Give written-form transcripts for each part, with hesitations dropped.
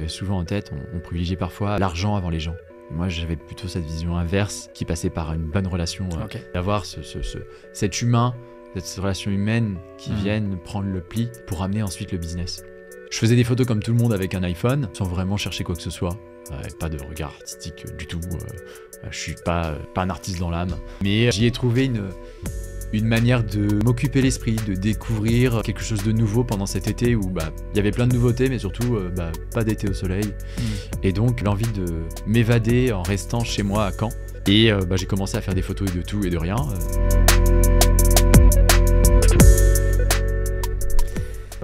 j'avais souvent en tête, on privilégiait parfois l'argent avant les gens. Moi, j'avais plutôt cette vision inverse qui passait par une bonne relation, d'avoir cet humain, cette relation humaine qui vienne prendre le pli pour amener ensuite le business. Je faisais des photos comme tout le monde avec un iPhone, sans vraiment chercher quoi que ce soit. Pas de regard artistique du tout. Je suis pas un artiste dans l'âme. Mais j'y ai trouvé une manière de m'occuper l'esprit, de découvrir quelque chose de nouveau pendant cet été où y avait plein de nouveautés, mais surtout pas d'été au soleil. Et donc l'envie de m'évader en restant chez moi à Caen. Et j'ai commencé à faire des photos de tout et de rien.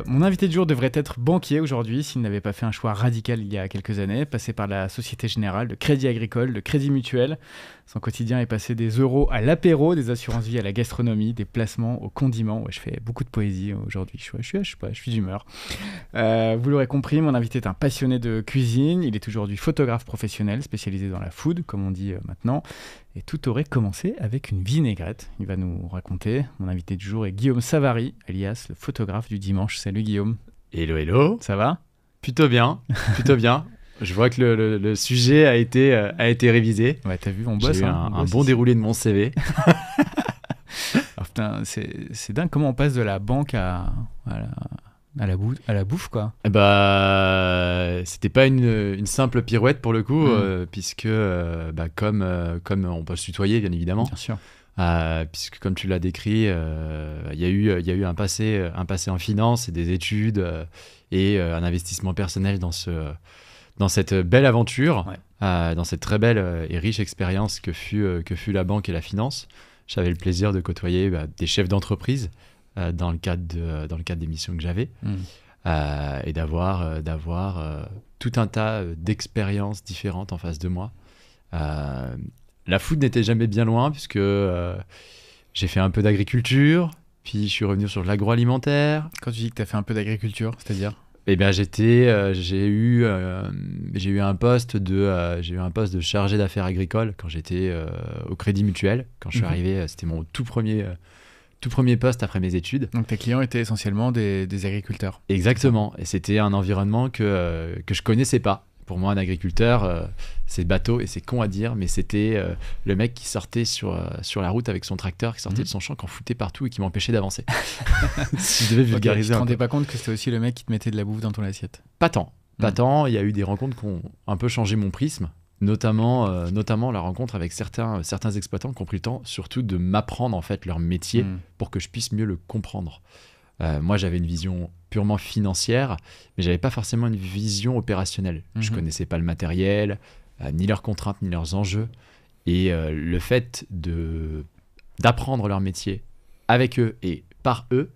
Mon invité du jour devrait être banquier aujourd'hui s'il n'avait pas fait un choix radical il y a quelques années, passé par la Société Générale, le Crédit Agricole, le Crédit Mutuel. Son quotidien est passé des euros à l'apéro, des assurances-vie à la gastronomie, des placements aux condiments. Ouais, je fais beaucoup de poésie aujourd'hui, je suis d'humeur. Vous l'aurez compris, mon invité est un passionné de cuisine. Il est aujourd'hui photographe professionnel spécialisé dans la food, comme on dit maintenant. Et tout aurait commencé avec une vinaigrette. Il va nous raconter. Mon invité du jour est Guillaume Savary, alias le photographe du dimanche. Salut Guillaume. Hello, hello. Ça va ? Plutôt bien, plutôt bien. Je vois que le sujet a été révisé. Ouais, t'as vu, on bosse. J'ai eu un bon déroulé de mon CV. Alors, putain, c'est dingue comment on passe de la banque à la bouffe, quoi. C'était pas une simple pirouette pour le coup, puisque comme on peut se tutoyer, bien évidemment. Bien sûr. Puisque comme tu l'as décrit, il y a eu un passé en finance et des études et un investissement personnel dans cette belle aventure, dans cette très belle et riche expérience que fut la banque et la finance. J'avais le plaisir de côtoyer des chefs d'entreprise dans le cadre des missions que j'avais et d'avoir tout un tas d'expériences différentes en face de moi. La food n'était jamais bien loin puisque j'ai fait un peu d'agriculture, puis je suis revenu sur l'agroalimentaire. Quand tu dis que tu as fait un peu d'agriculture, c'est-à-dire ? J'ai eu un poste de chargé d'affaires agricoles quand j'étais au Crédit Mutuel. Quand je suis arrivé, c'était mon tout premier poste après mes études. Donc tes clients étaient essentiellement des agriculteurs. Exactement. Et c'était un environnement que je connaissais pas. Pour moi, un agriculteur, c'est bateau et c'est con à dire, mais c'était le mec qui sortait sur la route avec son tracteur, qui sortait de son champ, qui en foutait partout et qui m'empêchait d'avancer. Si je devais vulgariser. Tu te rendais pas compte que c'était aussi le mec qui te mettait de la bouffe dans ton assiette ? Pas tant. Il y a eu des rencontres qui ont un peu changé mon prisme, notamment la rencontre avec certains exploitants qui ont pris le temps surtout de m'apprendre en fait leur métier pour que je puisse mieux le comprendre. Moi, j'avais une vision purement financière, mais j'avais pas forcément une vision opérationnelle. Je connaissais pas le matériel, ni leurs contraintes, ni leurs enjeux. Et le fait d'apprendre leur métier avec eux et par eux,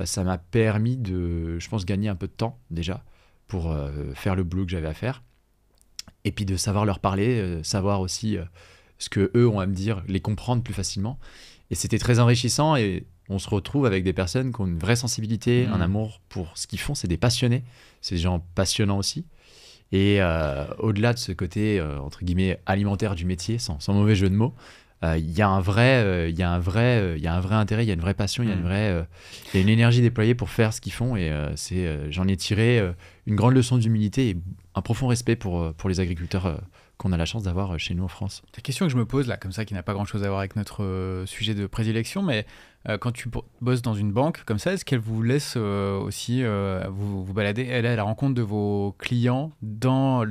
ça m'a permis de, je pense, gagner un peu de temps déjà pour faire le boulot que j'avais à faire. Et puis de savoir leur parler, savoir aussi ce qu'eux ont à me dire, les comprendre plus facilement. Et c'était très enrichissant et on se retrouve avec des personnes qui ont une vraie sensibilité, un amour pour ce qu'ils font. C'est des passionnés, c'est des gens passionnants aussi. Et au-delà de ce côté, entre guillemets, alimentaire du métier, sans mauvais jeu de mots, il y a un vrai intérêt, il y a une vraie passion, il y a une énergie déployée pour faire ce qu'ils font. Et j'en ai tiré une grande leçon d'humilité et un profond respect pour les agriculteurs qu'on a la chance d'avoir chez nous en France. La question que je me pose là, comme ça, qui n'a pas grand-chose à voir avec notre sujet de prédilection, mais quand tu bosses dans une banque comme ça, est-ce qu'elle vous laisse aussi vous balader, aller à la rencontre de vos clients dans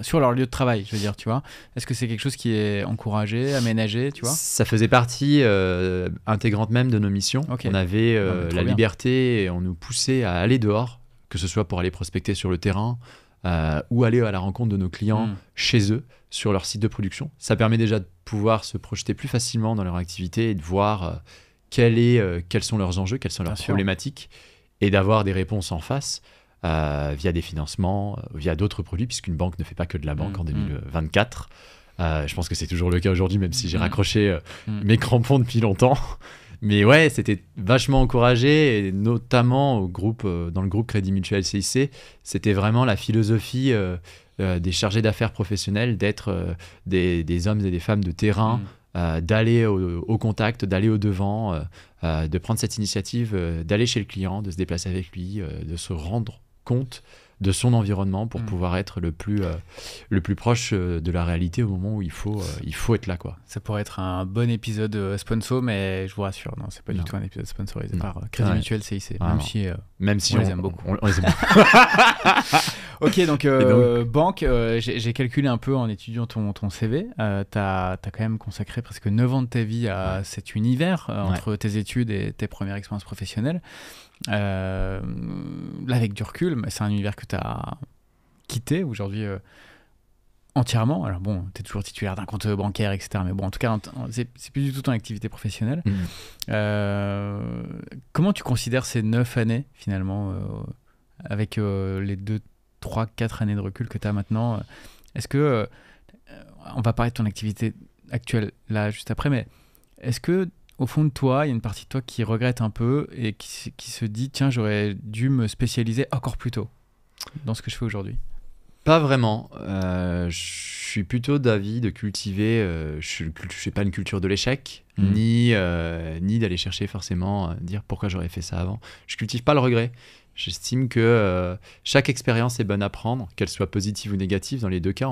sur leur lieu de travail, je veux dire, tu vois ? Est-ce que c'est quelque chose qui est encouragé, aménagé, tu vois ? Ça faisait partie intégrante même de nos missions. Okay. On avait la liberté et on nous poussait à aller dehors, que ce soit pour aller prospecter sur le terrain, ou aller à la rencontre de nos clients chez eux, sur leur site de production. Ça permet déjà de pouvoir se projeter plus facilement dans leur activité et de voir quels sont leurs enjeux, quelles sont leurs problématiques, et d'avoir des réponses en face via des financements, via d'autres produits, puisqu'une banque ne fait pas que de la banque en 2024. Je pense que c'est toujours le cas aujourd'hui, même si j'ai raccroché mes crampons depuis longtemps. Mais ouais, c'était vachement encouragé, et notamment dans le groupe Crédit Mutuel CIC, c'était vraiment la philosophie des chargés d'affaires professionnels d'être des hommes et des femmes de terrain, d'aller au contact, d'aller au-devant, de prendre cette initiative, d'aller chez le client, de se déplacer avec lui, de se rendre compte de son environnement pour pouvoir être le plus proche de la réalité au moment où il faut être là, quoi. Ça pourrait être un bon épisode sponsor, mais je vous rassure, non, c'est pas du tout un épisode sponsorisé par Crédit Mutuel CIC, même si on les aime beaucoup. On les aime beaucoup. Ok, donc banque, j'ai calculé un peu en étudiant ton CV. T'as quand même consacré presque 9 ans de ta vie à cet univers, entre tes études et tes premières expériences professionnelles. Là, avec du recul, c'est un univers que tu as quitté aujourd'hui entièrement. Alors bon, tu es toujours titulaire d'un compte bancaire, etc. Mais bon, en tout cas, c'est plus du tout ton activité professionnelle. Comment tu considères ces 9 années, finalement, avec les 2, 3, 4 années de recul que tu as maintenant? Est-ce que, on va parler de ton activité actuelle là juste après, mais est-ce que au fond de toi, il y a une partie de toi qui regrette un peu et qui se dit, tiens, j'aurais dû me spécialiser encore plus tôt dans ce que je fais aujourd'hui? Pas vraiment. Je suis plutôt d'avis de cultiver, je n'ai pas une culture de l'échec, ni d'aller chercher forcément, dire pourquoi j'aurais fait ça avant. Je cultive pas le regret. J'estime que chaque expérience est bonne à prendre, qu'elle soit positive ou négative. Dans les deux cas,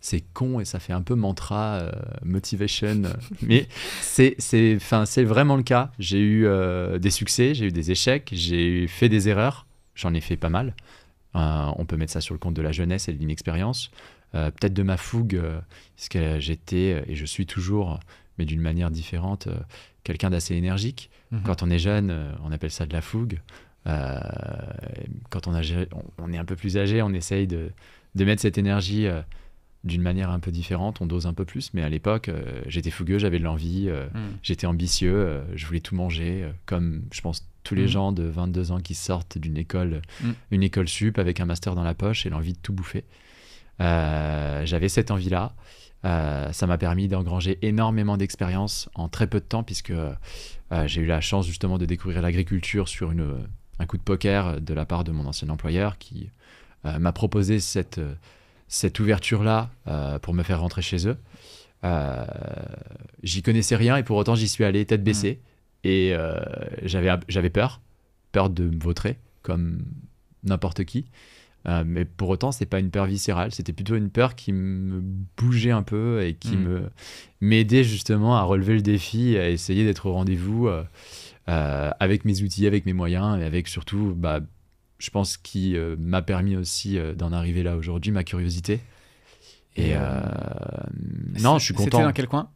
c'est con et ça fait un peu mantra, motivation, mais c'est vraiment le cas. J'ai eu des succès, j'ai eu des échecs, j'ai fait des erreurs, j'en ai fait pas mal. On peut mettre ça sur le compte de la jeunesse et de l'inexpérience. Peut-être de ma fougue, parce que j'étais et je suis toujours, mais d'une manière différente, quelqu'un d'assez énergique. Quand on est jeune, on appelle ça de la fougue. Quand on est un peu plus âgé, on essaye de mettre cette énergie d'une manière un peu différente, on dose un peu plus, mais à l'époque j'étais fougueux, j'avais de l'envie, j'étais ambitieux, je voulais tout manger, comme je pense tous les gens de 22 ans qui sortent d'une école, une école sup avec un master dans la poche et l'envie de tout bouffer. J'avais cette envie-là. Ça m'a permis d'engranger énormément d'expérience en très peu de temps, puisque j'ai eu la chance justement de découvrir l'agriculture sur un coup de poker de la part de mon ancien employeur qui m'a proposé cette ouverture-là pour me faire rentrer chez eux. J'y connaissais rien et pour autant j'y suis allé tête baissée. Et j'avais peur de me vautrer comme n'importe qui. Mais pour autant, c'est pas une peur viscérale, c'était plutôt une peur qui me bougeait un peu et qui m'aidait justement à relever le défi, à essayer d'être au rendez-vous avec mes outils, avec mes moyens et avec surtout, je pense, qui m'a permis aussi d'en arriver là aujourd'hui, ma curiosité. Et non, je suis content. C'était dans quel coin ?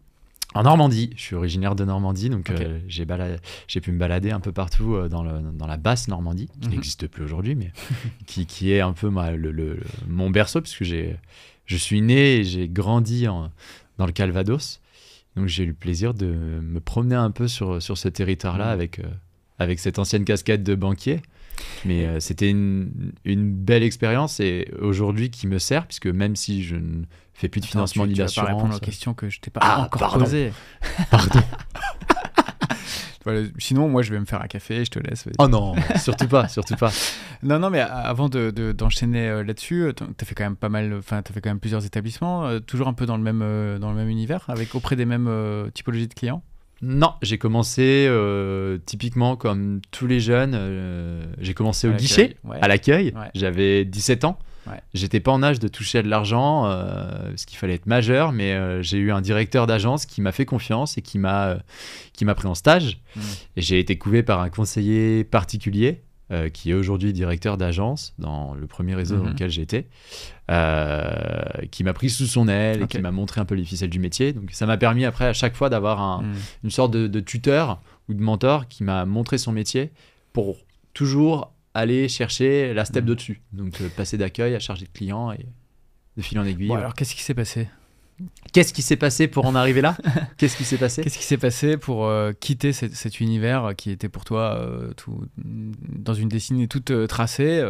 En Normandie, je suis originaire de Normandie, donc j'ai pu me balader un peu partout dans la basse Normandie, qui n'existe plus aujourd'hui, mais qui est un peu mon berceau, puisque je suis né et j'ai grandi dans le Calvados. Donc j'ai eu le plaisir de me promener un peu sur ce territoire-là avec cette ancienne casquette de banquier. Mais c'était une belle expérience et aujourd'hui qui me sert, puisque même si je ne fais plus de financement ni d'assurance... Tu vas pas répondre aux questions que je t'ai pas encore posées. Pardon. Voilà, sinon, moi, je vais me faire un café, je te laisse. Oh non, surtout pas. Non, mais avant d'enchaîner là-dessus, t'as fait quand même t'as fait quand même plusieurs établissements, toujours un peu dans le même univers, auprès des mêmes typologies de clients. Non, j'ai commencé typiquement comme tous les jeunes. J'ai commencé au guichet, à l'accueil. Ouais. J'avais 17 ans. Ouais. J'étais pas en âge de toucher à de l'argent parce qu'il fallait être majeur, mais j'ai eu un directeur d'agence qui m'a fait confiance et qui m'a pris en stage. Et j'ai été couvé par un conseiller particulier qui est aujourd'hui directeur d'agence dans le premier réseau dans lequel j'étais, qui m'a pris sous son aile et qui m'a montré un peu les ficelles du métier. Donc ça m'a permis après à chaque fois d'avoir une sorte de tuteur ou de mentor qui m'a montré son métier pour toujours aller chercher la step d'au-dessus. Donc passer d'accueil à chargé de clients et de fil en aiguille. Bon, alors qu'est-ce qui s'est passé ? Qu'est-ce qui s'est passé pour en arriver là ? Qu'est-ce qui s'est passé pour quitter cet univers qui était pour toi dans une destinée toute tracée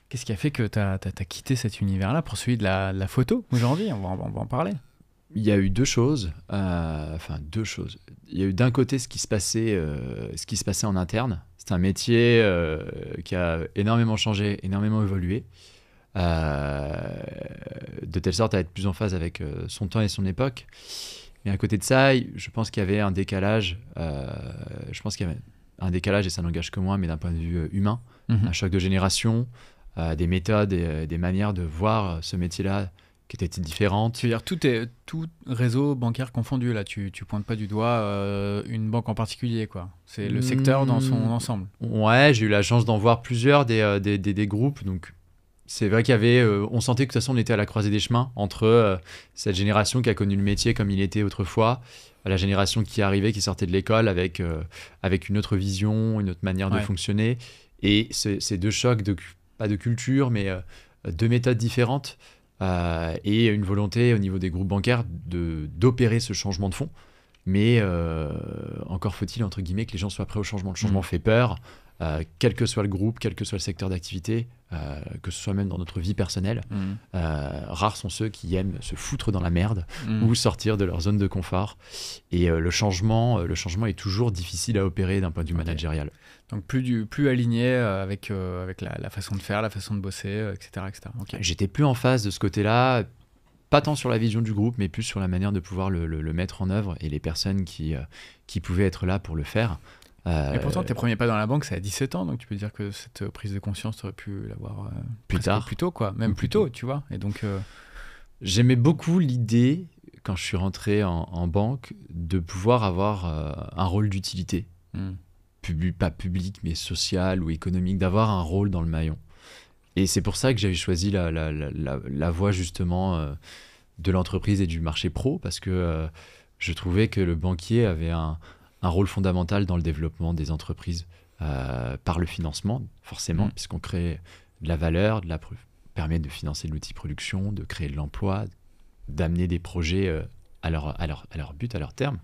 Qu'est-ce qui a fait que tu as quitté cet univers-là pour celui de la photo aujourd'hui ? On va en parler. Il y a eu deux choses. Il y a eu d'un côté ce qui se passait en interne. C'est un métier qui a énormément changé, énormément évolué. De telle sorte à être plus en phase avec son temps et son époque. Mais à côté de ça, je pense qu'il y avait un décalage. Et ça n'engage que moi, mais d'un point de vue humain, un choc de génération, des méthodes et des manières de voir ce métier-là qui étaient différentes. Tu veux dire tout réseau bancaire confondu, là, tu pointes pas du doigt une banque en particulier, quoi. C'est le secteur dans son ensemble. Ouais, j'ai eu la chance d'en voir plusieurs des groupes, donc c'est vrai qu'il y avait, on sentait que de toute façon on était à la croisée des chemins entre cette génération qui a connu le métier comme il était autrefois, la génération qui arrivait, qui sortait de l'école avec une autre vision, une autre manière de fonctionner, et ces deux chocs, pas de culture, mais deux méthodes différentes, et une volonté au niveau des groupes bancaires d'opérer ce changement de fond. Mais encore faut-il, entre guillemets, que les gens soient prêts au changement. Le changement fait peur, quel que soit le groupe, quel que soit le secteur d'activité, que ce soit même dans notre vie personnelle. Rares sont ceux qui aiment se foutre dans la merde ou sortir de leur zone de confort. Et le changement est toujours difficile à opérer d'un point de vue managérial. Donc plus aligné avec la façon de faire, la façon de bosser, etc. Okay. J'étais plus en phase de ce côté-là, pas tant sur la vision du groupe, mais plus sur la manière de pouvoir le mettre en œuvre et les personnes qui pouvaient être là pour le faire. Et pourtant, tes premiers pas dans la banque, c'est à 17 ans, donc tu peux dire que cette prise de conscience, tu aurais pu l'avoir plus tôt, quoi. Même plus tôt, tu vois. Et donc, j'aimais beaucoup l'idée, quand je suis rentré en banque, de pouvoir avoir un rôle d'utilité. Pas public, mais social ou économique, d'avoir un rôle dans le maillon. Et c'est pour ça que j'avais choisi la voie justement de l'entreprise et du marché pro, parce que je trouvais que le banquier avait un rôle fondamental dans le développement des entreprises par le financement, forcément, puisqu'on crée de la valeur, permet de financer l'outil production, de créer de l'emploi, d'amener des projets à leur but, à leur terme.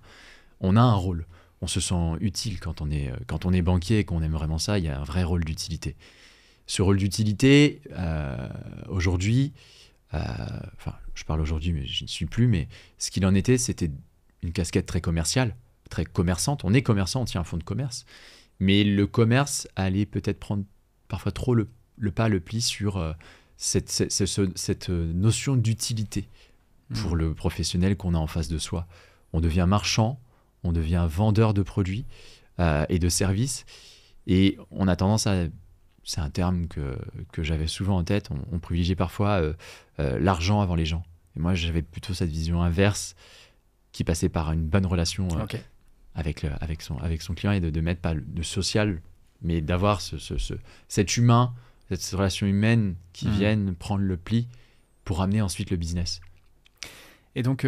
On a un rôle. On se sent utile quand on est banquier et qu'on aime vraiment ça. Il y a un vrai rôle d'utilité. Ce rôle d'utilité, aujourd'hui, je parle aujourd'hui, mais je n'y suis plus, mais ce qu'il en était, c'était une casquette très commerciale, très commerçante. On est commerçant, on tient un fonds de commerce. Mais le commerce allait peut-être prendre parfois trop le pli sur cette notion d'utilité pour le professionnel qu'on a en face de soi. On devient marchand, on devient vendeur de produits et de services, et on a tendance à... C'est un terme que j'avais souvent en tête, on privilégiait parfois l'argent avant les gens. Et moi, j'avais plutôt cette vision inverse qui passait par une bonne relation avec son client, et de mettre pas de social, mais d'avoir cet humain, cette relation humaine qui vienne prendre le pli pour amener ensuite le business. Et donc...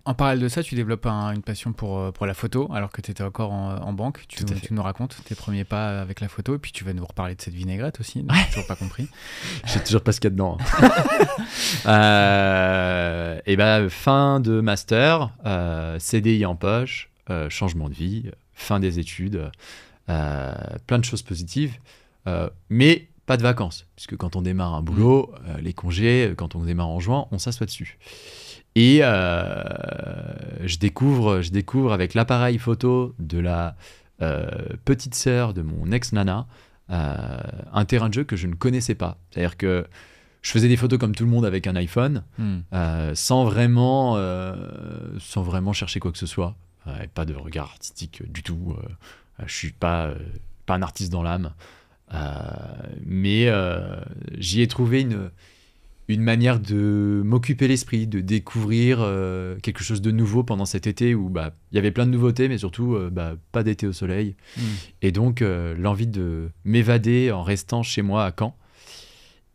En parallèle de ça, tu développes une passion pour la photo, alors que tu étais encore en banque. Tu nous racontes tes premiers pas avec la photo, et puis tu vas nous reparler de cette vinaigrette aussi. J'ai toujours pas compris. J'ai toujours pas ce qu'il y a dedans. Et fin de master, CDI en poche, changement de vie, fin des études, plein de choses positives, mais pas de vacances, puisque quand on démarre un boulot, les congés, quand on démarre en juin, on s'assoit dessus. Et je découvre avec l'appareil photo de la petite sœur de mon ex-nana un terrain de jeu que je ne connaissais pas. C'est-à-dire que je faisais des photos comme tout le monde avec un iPhone, sans vraiment chercher quoi que ce soit. Pas de regard artistique du tout. Je ne suis pas un artiste dans l'âme. Mais j'y ai trouvé une manière de m'occuper l'esprit, de découvrir quelque chose de nouveau pendant cet été où y avait plein de nouveautés, mais surtout pas d'été au soleil. Et donc l'envie de m'évader en restant chez moi à Caen.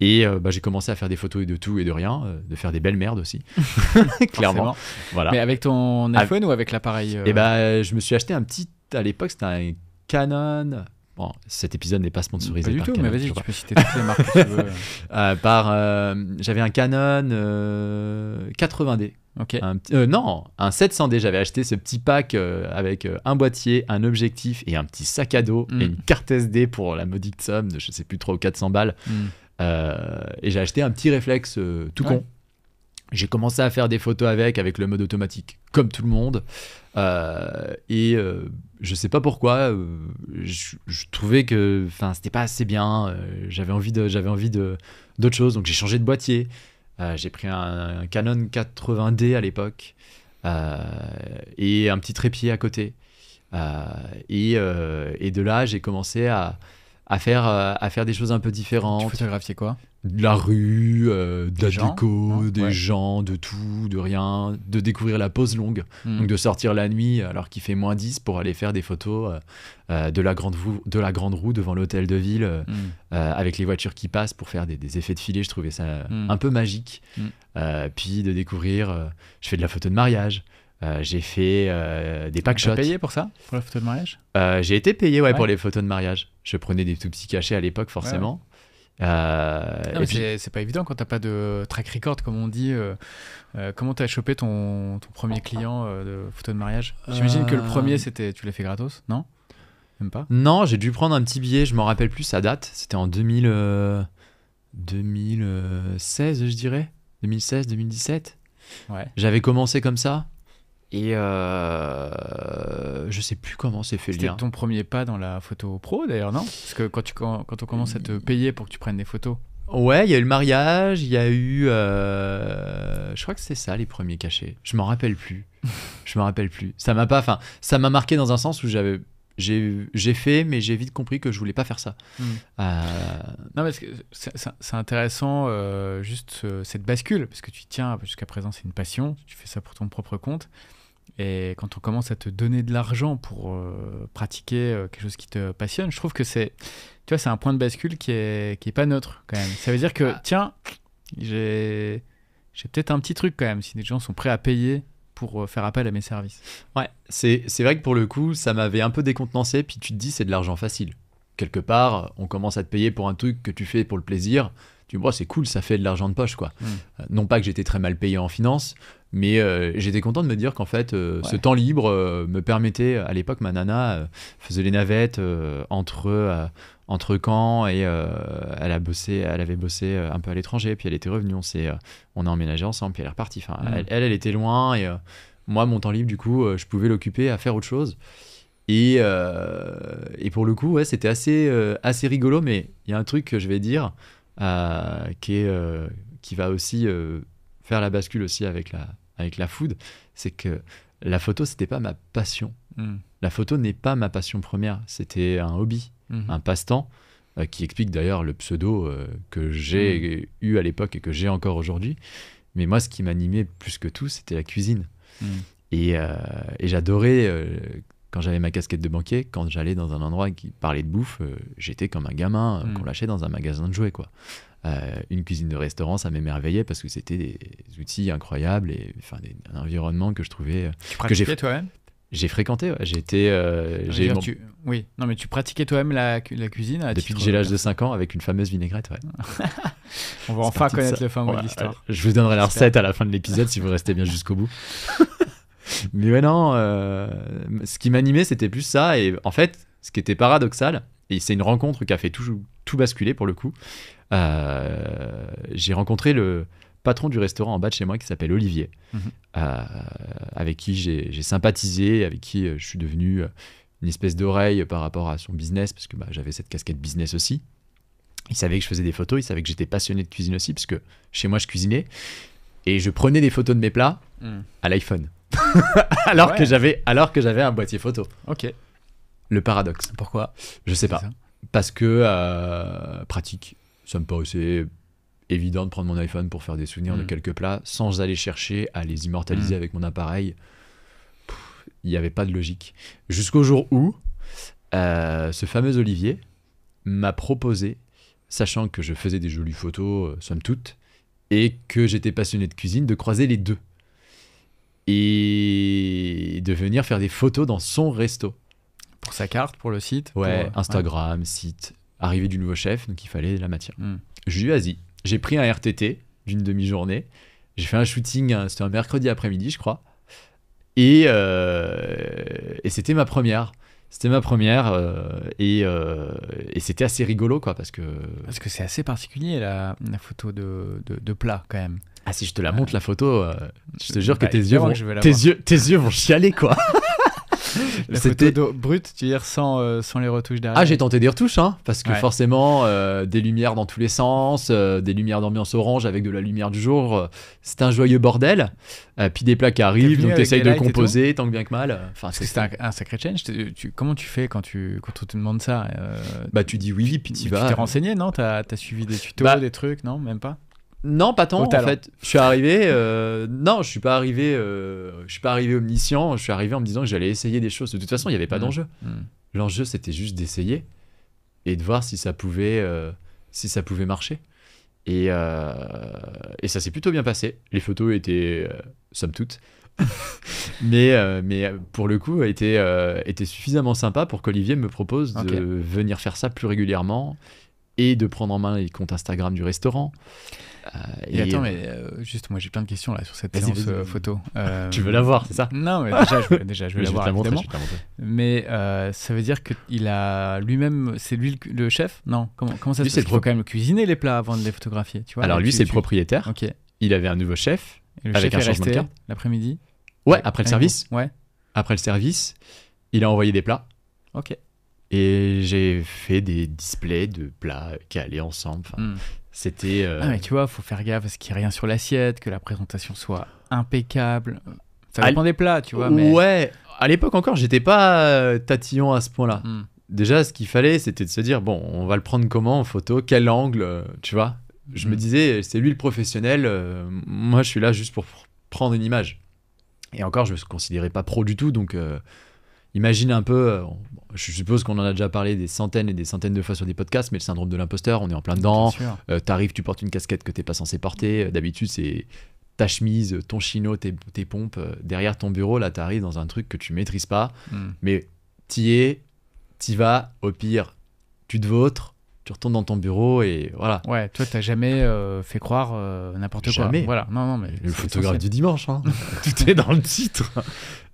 Et j'ai commencé à faire des photos de tout et de rien, de faire des belles merdes aussi, clairement. Voilà. Mais avec ton iPhone ou avec l'appareil Et je me suis acheté à l'époque, c'était un Canon... Bon, cet épisode n'est pas sponsorisé par Canon. Mais vas-y, tu peux citer toutes les marques que tu veux. J'avais un Canon 80D. Okay. Un 700D. J'avais acheté ce petit pack avec un boîtier, un objectif et un petit sac à dos et une carte SD pour la modique somme de, je sais plus, 300 ou 400 balles. Et j'ai acheté un petit réflexe tout con. J'ai commencé à faire des photos avec le mode automatique, comme tout le monde. Je sais pas pourquoi, je trouvais que c'était pas assez bien. J'avais envie d'autre chose, donc j'ai changé de boîtier. J'ai pris un Canon 80D à l'époque et un petit trépied à côté. Et de là, j'ai commencé à à faire des choses un peu différentes. Tu photographiais quoi? De la rue, de la gens, déco, non? des gens, de tout, de rien, de découvrir la pause longue. Donc de sortir la nuit alors qu'il fait -10 pour aller faire des photos de la grande roue devant l'hôtel de ville avec les voitures qui passent pour faire des effets de filet. Je trouvais ça un peu magique. Puis de découvrir, je fais de la photo de mariage. J'ai fait des pack shots. Tu as payé pour ça? Pour la photo de mariage? J'ai été payé pour les photos de mariage. Je prenais des tout petits cachets à l'époque, forcément. Ouais. Non, mais c'est pas évident quand t'as pas de track record, comme on dit. Comment t'as chopé ton premier client de photo de mariage? J'imagine que le premier, tu l'as fait gratos, non? Même pas? Non, j'ai dû prendre un petit billet, je m'en rappelle plus sa date. C'était en 2016, je dirais. 2016, 2017. Ouais. J'avais commencé comme ça. Et je sais plus comment s'est fait le lien. C'était ton premier pas dans la photo pro d'ailleurs, non? Parce que quand on commence à te payer pour que tu prennes des photos. Ouais, il y a eu le mariage, il y a eu... je crois que c'est ça les premiers cachets. Je m'en rappelle plus. Ça m'a marqué dans un sens où j'ai fait, mais j'ai vite compris que je voulais pas faire ça. Non, parce que c'est intéressant, juste cette bascule, parce que tu tiens, jusqu'à présent c'est une passion, tu fais ça pour ton propre compte, et quand on commence à te donner de l'argent pour pratiquer quelque chose qui te passionne, je trouve que c'est un point de bascule qui est pas neutre quand même. Ça veut dire que, tiens, j'ai peut-être un petit truc quand même, si des gens sont prêts à payer pour faire appel à mes services. Ouais, c'est vrai que pour le coup, ça m'avait un peu décontenancé, puis tu te dis c'est de l'argent facile. Quelque part, on commence à te payer pour un truc que tu fais pour le plaisir. Tu me dis, c'est cool, ça fait de l'argent de poche, quoi. Non pas que j'étais très mal payé en finance, mais j'étais content de me dire qu'en fait, ce temps libre me permettait, à l'époque, ma nana faisait les navettes entre Caen et elle avait bossé un peu à l'étranger, puis elle était revenue, on a emménagé ensemble, puis elle est repartie. Enfin, elle était loin, et moi, mon temps libre, du coup, je pouvais l'occuper à faire autre chose. Et pour le coup, ouais, c'était assez rigolo, mais il y a un truc que je vais dire qui va aussi faire la bascule aussi avec la food, c'est que la photo, c'était pas ma passion. La photo n'est pas ma passion première, c'était un hobby, un passe-temps, qui explique d'ailleurs le pseudo que j'ai eu à l'époque et que j'ai encore aujourd'hui. Mais moi, ce qui m'animait plus que tout, c'était la cuisine. Et j'adorais... quand j'avais ma casquette de banquier, quand j'allais dans un endroit qui parlait de bouffe, j'étais comme un gamin qu'on lâchait dans un magasin de jouets, quoi. Une cuisine de restaurant, ça m'émerveillait parce que c'était des outils incroyables et un environnement que je trouvais... Tu pratiquais toi-même? J'ai fréquenté, ouais. Oui, non, mais tu pratiquais toi-même la cuisine depuis que j'ai l'âge de 5 ans avec une fameuse vinaigrette, ouais. On va enfin connaître le fin mot de l'histoire. Je vous donnerai la recette à la fin de l'épisode si vous restez bien jusqu'au bout. Mais ouais, non, ce qui m'animait, c'était plus ça. Et en fait, ce qui était paradoxal, et c'est une rencontre qui a fait tout basculer pour le coup, j'ai rencontré le patron du restaurant en bas de chez moi qui s'appelle Olivier, avec qui j'ai sympathisé, avec qui je suis devenu une espèce d'oreille par rapport à son business, parce que j'avais cette casquette business aussi. Il savait que je faisais des photos, il savait que j'étais passionné de cuisine aussi, parce que chez moi, je cuisinais. Et je prenais des photos de mes plats à l'iPhone. alors que j'avais un boîtier photo. Ok. Le paradoxe. Pourquoi? Je sais pas. Parce que pratique. Ça me paraissait évident de prendre mon iPhone pour faire des souvenirs de quelques plats sans aller chercher à les immortaliser avec mon appareil. Il n'y avait pas de logique. Jusqu'au jour où ce fameux Olivier m'a proposé, sachant que je faisais des jolies photos, somme toute, et que j'étais passionné de cuisine, de croiser les deux. Et de venir faire des photos dans son resto. Pour sa carte, pour le site? Ouais, Instagram, site, arrivée du nouveau chef, donc il fallait la matière. Je lui ai dit, vas-y, j'ai pris un RTT d'une demi-journée, j'ai fait un shooting, c'était un mercredi après-midi, je crois, et c'était ma première. Et c'était assez rigolo, quoi, parce que c'est assez particulier, la photo de plat, quand même. Ah, si je te la montre, la photo, je te jure que tes yeux vont chialer, quoi. La photo brute, tu veux dire sans les retouches derrière? Ah, j'ai tenté des retouches, hein, parce que forcément, des lumières dans tous les sens, des lumières d'ambiance orange avec de la lumière du jour, c'est un joyeux bordel. Puis des plats qui arrivent, donc t'essayes de composer tant que bien que mal. Enfin, c'était un sacré challenge. Comment tu fais quand on te demande ça? Bah, tu dis oui, puis tu vas. Tu t'es renseigné, non? T'as suivi des tutos, des trucs, non? Même pas? Non, pas tant, en fait. Je suis arrivé... non, je suis pas arrivé omniscient. Je suis arrivé en me disant que j'allais essayer des choses. De toute façon, il n'y avait pas d'enjeu. L'enjeu, c'était juste d'essayer et de voir si ça pouvait marcher. Et ça s'est plutôt bien passé. Les photos étaient, somme toute... mais pour le coup, étaient suffisamment sympas pour qu'Olivier me propose de venir faire ça plus régulièrement et de prendre en main les comptes Instagram du restaurant. Et attends, mais juste, moi j'ai plein de questions là sur cette séance photo. Tu veux la voir, c'est ça? Non, mais déjà je veux la voir, évidemment. Mais ça veut dire qu'il a lui-même, c'est lui le chef? Non, comment ça se fait? Il faut quand même cuisiner les plats avant de les photographier, tu vois. Alors lui, c'est le propriétaire. Il avait un nouveau chef. Et le avec chef un changement de carte. L'après-midi? Ouais, après le service. Ouais. Après le service, il a envoyé des plats. Ok. Et j'ai fait des displays de plats qui allaient ensemble. Enfin, c'était... mais tu vois, il faut faire gaffe à ce qu'il n'y ait rien sur l'assiette, que la présentation soit impeccable. Ça dépend des plats, tu vois. Mais... Ouais, à l'époque encore, j'étais pas tatillon à ce point-là. Déjà, ce qu'il fallait, c'était de se dire, bon, on va le prendre comment en photo? Quel angle, tu vois? Je me disais, c'est lui le professionnel. Moi, je suis là juste pour prendre une image. Et encore, je me considérais pas pro du tout, donc... Imagine un peu, je suppose qu'on en a déjà parlé des centaines et des centaines de fois sur des podcasts, mais le syndrome de l'imposteur, on est en plein dedans. T'arrives, tu portes une casquette que t'es pas censé porter. D'habitude, c'est ta chemise, ton chino, tes pompes derrière ton bureau. Là, t'arrives dans un truc que tu maîtrises pas. Mais t'y vas, au pire, tu te vautres, tu retournes dans ton bureau et voilà. Ouais, toi, t'as jamais fait croire n'importe quoi. Jamais. Voilà, non, mais le photographe du dimanche, hein. Tout est dans le titre.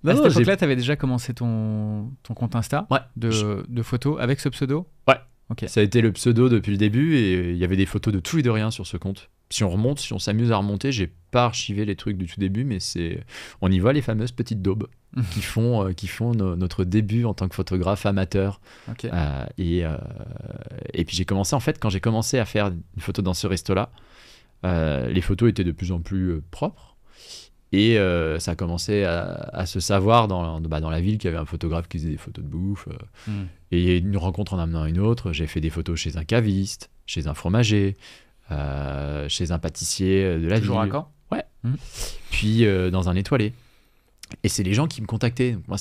À cette époque-là, tu avais déjà commencé ton compte Insta de photos avec ce pseudo? Ouais. Okay. Ça a été le pseudo depuis le début et il y avait des photos de tout et de rien sur ce compte. Si on s'amuse à remonter, j'ai pas archivé les trucs du tout début, mais on y voit les fameuses petites daubes qui font notre début en tant que photographe amateur. Okay. Et puis j'ai commencé, en fait, quand j'ai commencé à faire une photo dans ce resto-là, les photos étaient de plus en plus propres. Et ça a commencé à se savoir dans la ville qu'il y avait un photographe qui faisait des photos de bouffe. Et il y a une rencontre en amenant une autre. J'ai fait des photos chez un caviste, chez un fromager, chez un pâtissier de la ville. Toujours à Caen? Ouais. Puis dans un étoilé. Et c'est les gens qui me contactaient. Donc moi,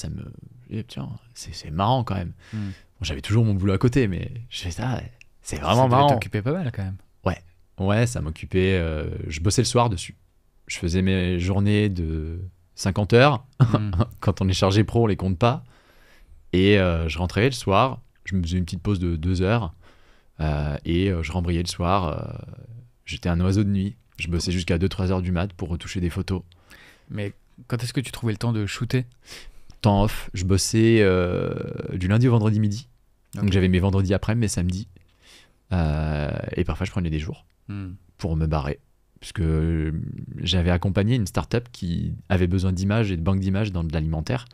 tiens, c'est marrant quand même. Bon, j'avais toujours mon boulot à côté, mais je fais ça, c'est vraiment marrant. Ça t'occupait pas mal quand même. Ouais, ça m'occupait. Je bossais le soir dessus. Je faisais mes journées de 50 heures. Quand on est chargé pro, on les compte pas. Et je rentrais le soir. Je me faisais une petite pause de 2 heures. Et je rembrayais le soir. J'étais un oiseau de nuit. Je bossais jusqu'à 2-3 heures du mat pour retoucher des photos. Mais quand est-ce que tu trouvais le temps de shooter? Temps off. Je bossais du lundi au vendredi midi. Donc j'avais mes vendredis après, mes samedis. Et parfois, je prenais des jours pour me barrer. Puisque j'avais accompagné une start-up qui avait besoin d'images et de banques d'images dans de l'alimentaire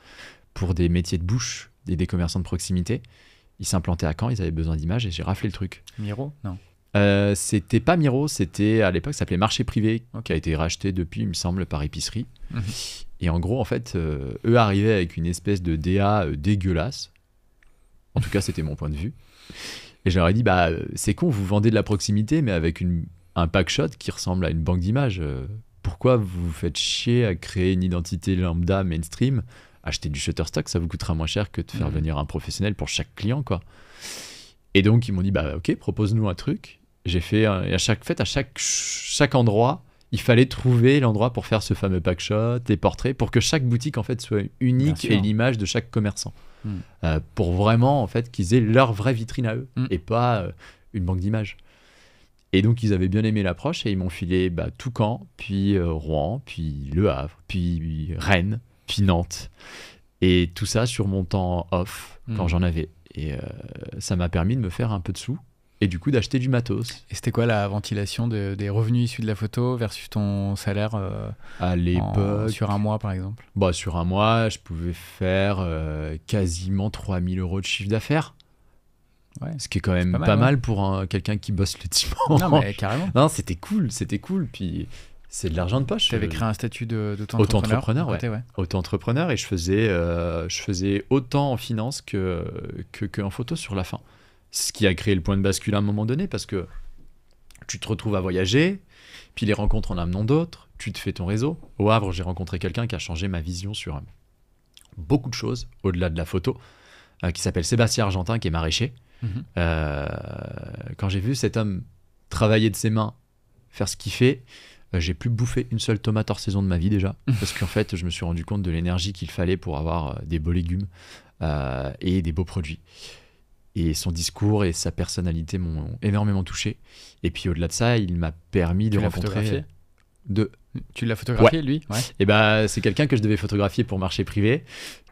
pour des métiers de bouche et des commerçants de proximité. Ils s'implantaient à Caen, ils avaient besoin d'images et j'ai raflé le truc. Miro? Non. C'était pas Miro, c'était à l'époque, ça s'appelait Marché Privé, qui a été racheté depuis, il me semble, par Épicerie. Et en gros, en fait, eux arrivaient avec une espèce de DA dégueulasse. En tout cas, c'était mon point de vue. Et je leur ai dit, c'est con, vous vendez de la proximité, mais avec un packshot qui ressemble à une banque d'images. Pourquoi vous vous faites chier à créer une identité lambda mainstream? Acheter du Shutterstock, ça vous coûtera moins cher que de faire venir un professionnel pour chaque client, quoi. Et donc, ils m'ont dit, ok, propose-nous un truc. J'ai fait, à chaque endroit, il fallait trouver l'endroit pour faire ce fameux packshot, les portraits, pour que chaque boutique, en fait, soit unique et l'image de chaque commerçant. Pour vraiment, en fait, qu'ils aient leur vraie vitrine à eux et pas une banque d'images. Et donc, ils avaient bien aimé l'approche et ils m'ont filé Toucan, puis Rouen, puis Le Havre, puis Rennes, puis Nantes. Et tout ça sur mon temps off, quand j'en avais. Et ça m'a permis de me faire un peu de sous et du coup d'acheter du matos. Et c'était quoi la ventilation des revenus issus de la photo versus ton salaire À l'époque, sur un mois par exemple? bah, sur un mois, je pouvais faire quasiment 3000 € de chiffre d'affaires. Ouais, Ce qui est quand même pas pas mal, mal pour quelqu'un qui bosse le dimanche. Non, mais carrément. Non, c'était cool. Puis c'est de l'argent de poche. Tu avais créé un statut d'auto-entrepreneur. Auto-entrepreneur, auto-entrepreneur, et je faisais autant en finance que en photo sur la fin. Ce qui a créé le point de bascule à un moment donné, parce que tu te retrouves à voyager, puis les rencontres en amenant d'autres, tu te fais ton réseau. Au Havre, j'ai rencontré quelqu'un qui a changé ma vision sur beaucoup de choses, au-delà de la photo, qui s'appelle Sébastien Argentin, qui est maraîcher. Quand j'ai vu cet homme travailler de ses mains, faire ce qu'il fait, j'ai plus bouffé une seule tomate hors saison de ma vie déjà, parce qu'en fait je me suis rendu compte de l'énergie qu'il fallait pour avoir des beaux légumes et des beaux produits. Et son discours et sa personnalité m'ont énormément touché. Et puis au-delà de ça, il m'a permis de rencontrer... Tu l'as photographié, lui? Ouais. Et bah, c'est quelqu'un que je devais photographier pour marché privé,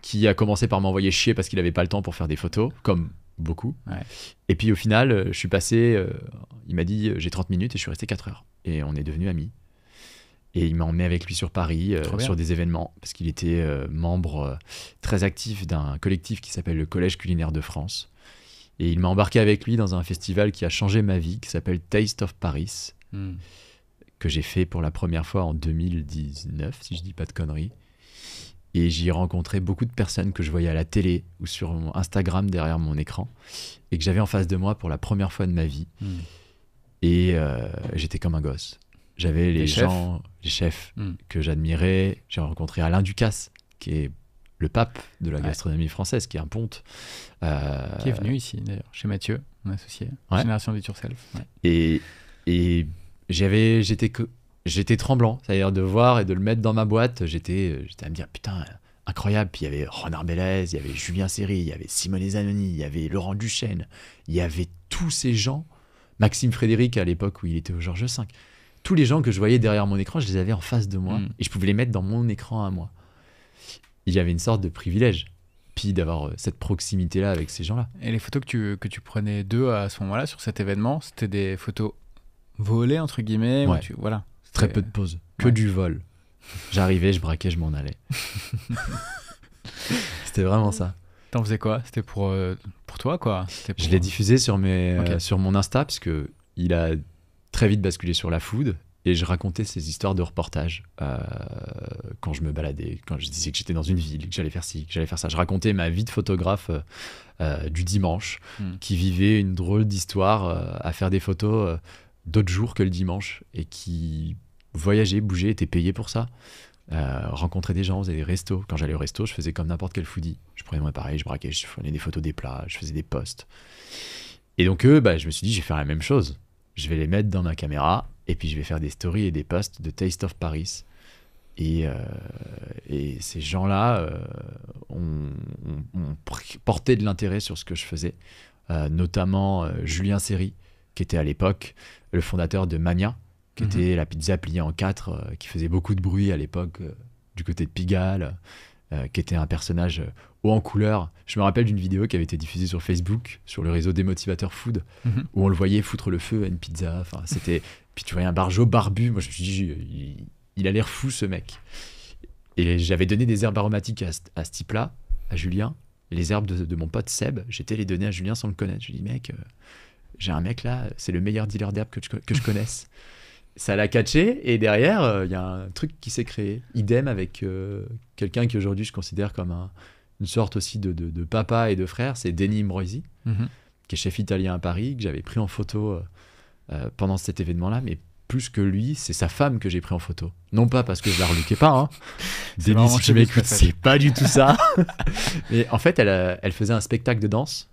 qui a commencé par m'envoyer chier parce qu'il n'avait pas le temps pour faire des photos, comme beaucoup. Ouais. Et puis au final, je suis passé, il m'a dit j'ai 30 minutes et je suis resté 4 heures. Et on est devenus amis. Et il m'a emmené avec lui sur Paris, sur des événements, parce qu'il était membre très actif d'un collectif qui s'appelle le Collège culinaire de France. Et il m'a embarqué avec lui dans un festival qui a changé ma vie, qui s'appelle Taste of Paris, que j'ai fait pour la première fois en 2019, si je dis pas de conneries. Et j'y ai rencontré beaucoup de personnes que je voyais à la télé ou sur mon Instagram derrière mon écran, et que j'avais en face de moi pour la première fois de ma vie. Et j'étais comme un gosse. J'avais les chefs que j'admirais. J'ai rencontré Alain Ducasse, qui est le pape de la gastronomie française, qui est un ponte. Qui est venu ici, d'ailleurs, chez Mathieu, mon associé. Génération du Yourself. Ouais. Et j'étais tremblant, c'est-à-dire de voir et de le mettre dans ma boîte. J'étais à me dire, putain, incroyable. Puis il y avait Renard Belaise, il y avait Julien Serry, il y avait Simone Zanoni, il y avait Laurent Duchesne, il y avait tous ces gens, Maxime Frédéric à l'époque où il était au Georges V. Tous les gens que je voyais derrière mon écran, je les avais en face de moi et je pouvais les mettre dans mon écran à moi. Il y avait une sorte de privilège, puis d'avoir cette proximité-là avec ces gens-là. Et les photos que tu prenais d'eux à ce moment-là, sur cet événement, c'était des photos volées, entre guillemets? Ouais. Voilà. Très peu de pauses, que du vol. J'arrivais, je braquais, je m'en allais. C'était vraiment ça. T'en faisais quoi? C'était pour toi, quoi? Je l'ai diffusé sur mon Insta, parce que il a très vite basculé sur la food, et je racontais ces histoires de reportage quand je me baladais, quand je disais que j'étais dans une ville, que j'allais faire ci, que j'allais faire ça. Je racontais ma vie de photographe du dimanche, qui vivait une drôle d'histoire à faire des photos d'autres jours que le dimanche, et qui voyageait, bougeait, était payé pour ça. Rencontrer des gens, faisait des restos. Quand j'allais au resto, je faisais comme n'importe quel foodie. Je prenais mon appareil, je braquais, je prenais des photos des plats, je faisais des posts. Et donc je me suis dit, je vais faire la même chose. Je vais les mettre dans ma caméra, et puis je vais faire des stories et des posts de Taste of Paris. Et ces gens-là ont porté de l'intérêt sur ce que je faisais. Notamment Julien Serry, qui était à l'époque le fondateur de Mania, qui était la pizza pliée en 4, qui faisait beaucoup de bruit à l'époque du côté de Pigalle, qui était un personnage haut en couleur. Je me rappelle d'une vidéo qui avait été diffusée sur Facebook, sur le réseau Démotivateur Food, où on le voyait foutre le feu à une pizza. Enfin, c'était... Puis tu voyais un barjo barbu. Moi, je me suis dit, il a l'air fou, ce mec. Et j'avais donné des herbes aromatiques à ce type-là, à Julien. Et les herbes de mon pote Seb, j'étais les donner à Julien sans le connaître. Je lui ai dit, mec, j'ai un mec là, c'est le meilleur dealer d'herbes que je connaisse. Ça l'a catché, et derrière, il y a un truc qui s'est créé. Idem avec quelqu'un qui aujourd'hui je considère comme une sorte aussi de papa et de frère, c'est Denis Imbroisi, qui est chef italien à Paris, que j'avais pris en photo pendant cet événement-là, mais plus que lui, c'est sa femme que j'ai pris en photo. Non pas parce que je la reluquais pas, hein. Denis, si tu m'écoutes, c'est pas du tout ça. Mais en fait, elle faisait un spectacle de danse.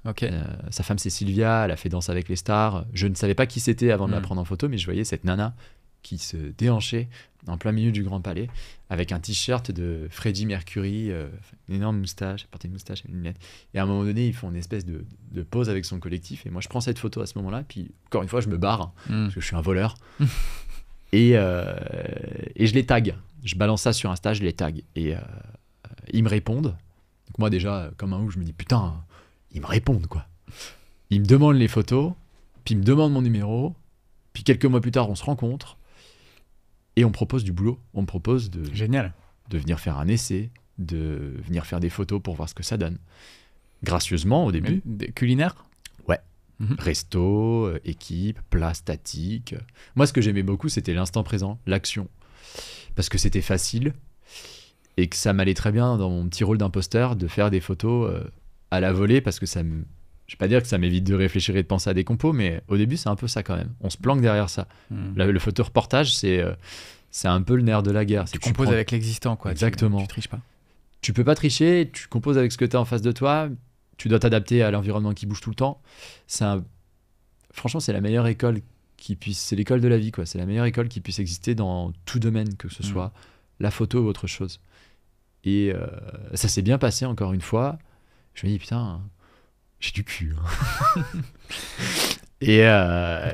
Sa femme, c'est Sylvia, elle a fait Danse avec les stars. Je ne savais pas qui c'était avant de la prendre en photo, mais je voyais cette nana qui se déhanchait en plein milieu du Grand Palais avec un t-shirt de Freddie Mercury, une énorme moustache, elle portait une moustache et une lunette. Et à un moment donné, ils font une espèce de pause avec son collectif, et moi je prends cette photo à ce moment-là, puis encore une fois je me barre, parce que je suis un voleur. Et je les tag, je balance ça sur Insta, je les tag, et ils me répondent. Donc moi déjà, comme un ouf, je me dis putain, ils me répondent quoi. Ils me demandent les photos, Puis il me demande mon numéro. Puis quelques mois plus tard, on se rencontre. Et on me propose du boulot. On me propose Génial. de venir faire un essai, de venir faire des photos pour voir ce que ça donne. Gracieusement, au début. Culinaire? Ouais. Resto, équipe, plat statique. Moi, ce que j'aimais beaucoup, c'était l'instant présent, l'action. Parce que c'était facile et que ça m'allait très bien dans mon petit rôle d'imposteur de faire des photos à la volée parce que ça me... Je vais pas dire que ça m'évite de réfléchir et de penser à des compos, mais au début, c'est un peu ça quand même. On se planque derrière ça. Le photoreportage, c'est un peu le nerf de la guerre. Tu composes avec l'existant, quoi. Exactement. Tu triches pas. Tu peux pas tricher, tu composes avec ce que tu as en face de toi, tu dois t'adapter à l'environnement qui bouge tout le temps. Franchement, c'est la meilleure école c'est l'école de la vie, quoi. C'est la meilleure école qui puisse exister dans tout domaine, que ce soit la photo ou autre chose. Et ça s'est bien passé, encore une fois. Je me dis, putain, j'ai du cul. Hein.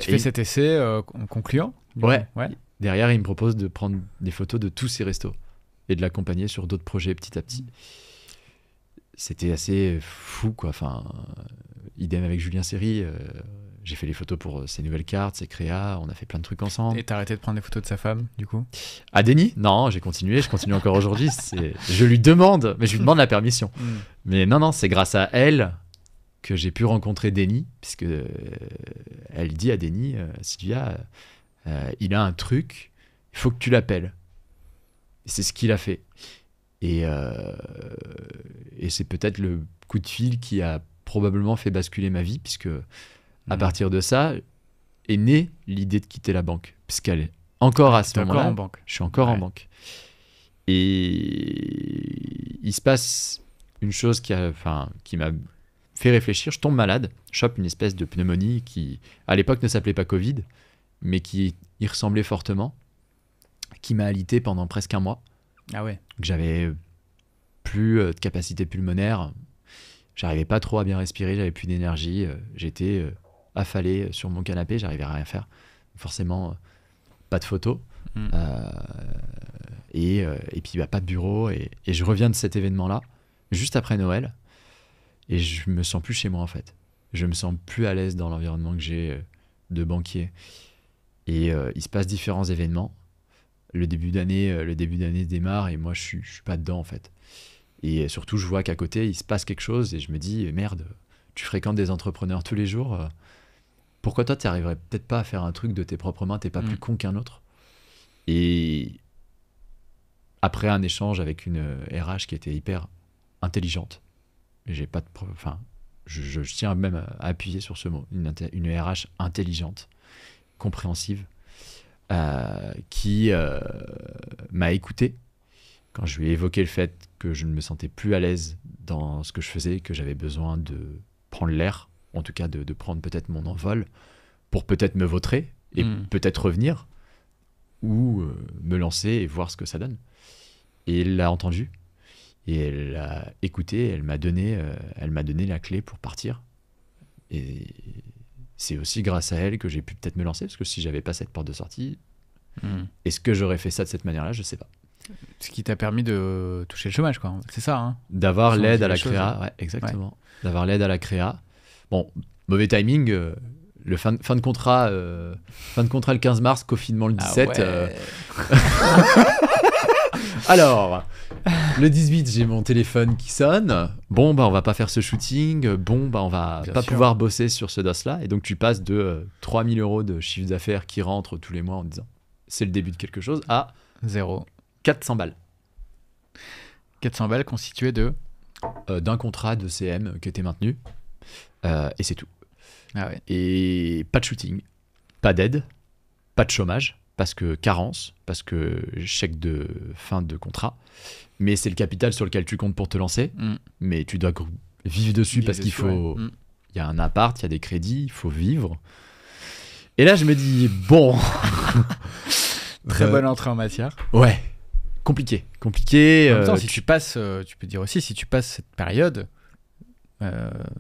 Tu fais cet essai concluant? Ouais. Derrière, il me propose de prendre des photos de tous ces restos et de l'accompagner sur d'autres projets petit à petit. C'était assez fou, quoi. Enfin, idem avec Julien Seri. J'ai fait les photos pour ses nouvelles cartes, ses créas. On a fait plein de trucs ensemble. Et t'as arrêté de prendre des photos de sa femme, du coup? À Denis? Non, j'ai continué. Je continue encore aujourd'hui. Je lui demande, mais je lui demande la permission. Mais non, c'est grâce à elle que j'ai pu rencontrer Denis, puisque elle dit à Denis, Sylvia, il a un truc, il faut que tu l'appelles. Et c'est ce qu'il a fait. Et c'est peut-être le coup de fil qui a probablement fait basculer ma vie, puisque à partir de ça est née l'idée de quitter la banque, puisqu'elle est encore à ce moment-là. En banque. Je suis encore en banque. Et il se passe une chose qui m'a fait réfléchir. Je tombe malade, je chope une espèce de pneumonie qui, à l'époque, ne s'appelait pas Covid, mais qui y ressemblait fortement, qui m'a alité pendant presque un mois. Ah ouais. Que j'avais plus de capacité pulmonaire, j'arrivais pas trop à bien respirer, j'avais plus d'énergie, j'étais affalé sur mon canapé, j'arrivais à rien faire. Forcément, pas de photos. Et puis pas de bureau. Et je reviens de cet événement-là, juste après Noël, et je me sens plus chez moi en fait. Je me sens plus à l'aise dans l'environnement que j'ai de banquier. Et il se passe différents événements. Le début d'année démarre et moi je suis pas dedans en fait. Et surtout je vois qu'à côté il se passe quelque chose et je me dis merde, tu fréquentes des entrepreneurs tous les jours, pourquoi toi tu arriverais peut-être pas à faire un truc de tes propres mains, t'es pas plus con qu'un autre. Et après un échange avec une RH qui était hyper intelligente, j'ai pas de je tiens même à appuyer sur ce mot, une RH intelligente, compréhensive, qui m'a écouté quand je lui ai évoqué le fait que je ne me sentais plus à l'aise dans ce que je faisais, que j'avais besoin de prendre l'air, en tout cas de prendre peut-être mon envol pour peut-être me vautrer et peut-être revenir ou me lancer et voir ce que ça donne. Et elle l'a entendu et elle l'a écouté, elle m'a donné la clé pour partir. Et c'est aussi grâce à elle que j'ai pu peut-être me lancer, parce que si j'avais pas cette porte de sortie, est-ce que j'aurais fait ça de cette manière-là? Je sais pas. Ce qui t'a permis de toucher le chômage, quoi. C'est ça, hein? D'avoir l'aide à la créa, ouais, exactement. Ouais. D'avoir l'aide à la créa. Bon, mauvais timing, le fin de contrat le 15 mars, confinement le 17. Ah ouais. Alors, le 18, j'ai mon téléphone qui sonne. Bon, on va pas faire ce shooting. Bon, on va Bien pas sûr. Pouvoir bosser sur ce dos-là. Et donc, tu passes de 3 000 € de chiffre d'affaires qui rentrent tous les mois en disant c'est le début de quelque chose à 0. 400 balles. 400 balles constituées de d'un contrat de CM qui était maintenu. Et c'est tout. Ah ouais. Et pas de shooting, pas d'aide, pas de chômage. Parce que carence, parce que chèque de fin de contrat, mais c'est le capital sur lequel tu comptes pour te lancer, mais tu dois vivre dessus parce qu'il faut... Il y a un appart, il y a des crédits, il faut vivre. Et là, je me dis, bon... Très bonne entrée en matière. Ouais, compliqué. En même temps, si tu passes, tu peux dire aussi, si tu passes cette période,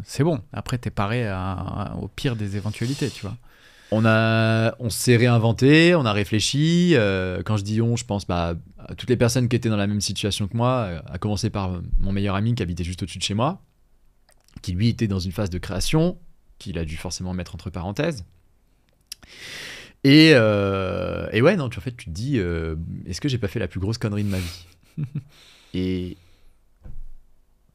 c'est bon. Après, t'es paré au pire des éventualités, tu vois. On s'est réinventé, on a réfléchi. Quand je dis on, je pense à toutes les personnes qui étaient dans la même situation que moi, à commencer par mon meilleur ami qui habitait juste au-dessus de chez moi, qui lui était dans une phase de création, qu'il a dû forcément mettre entre parenthèses. Et ouais, non, en fait, tu te dis, est-ce que j'ai pas fait la plus grosse connerie de ma vie? Et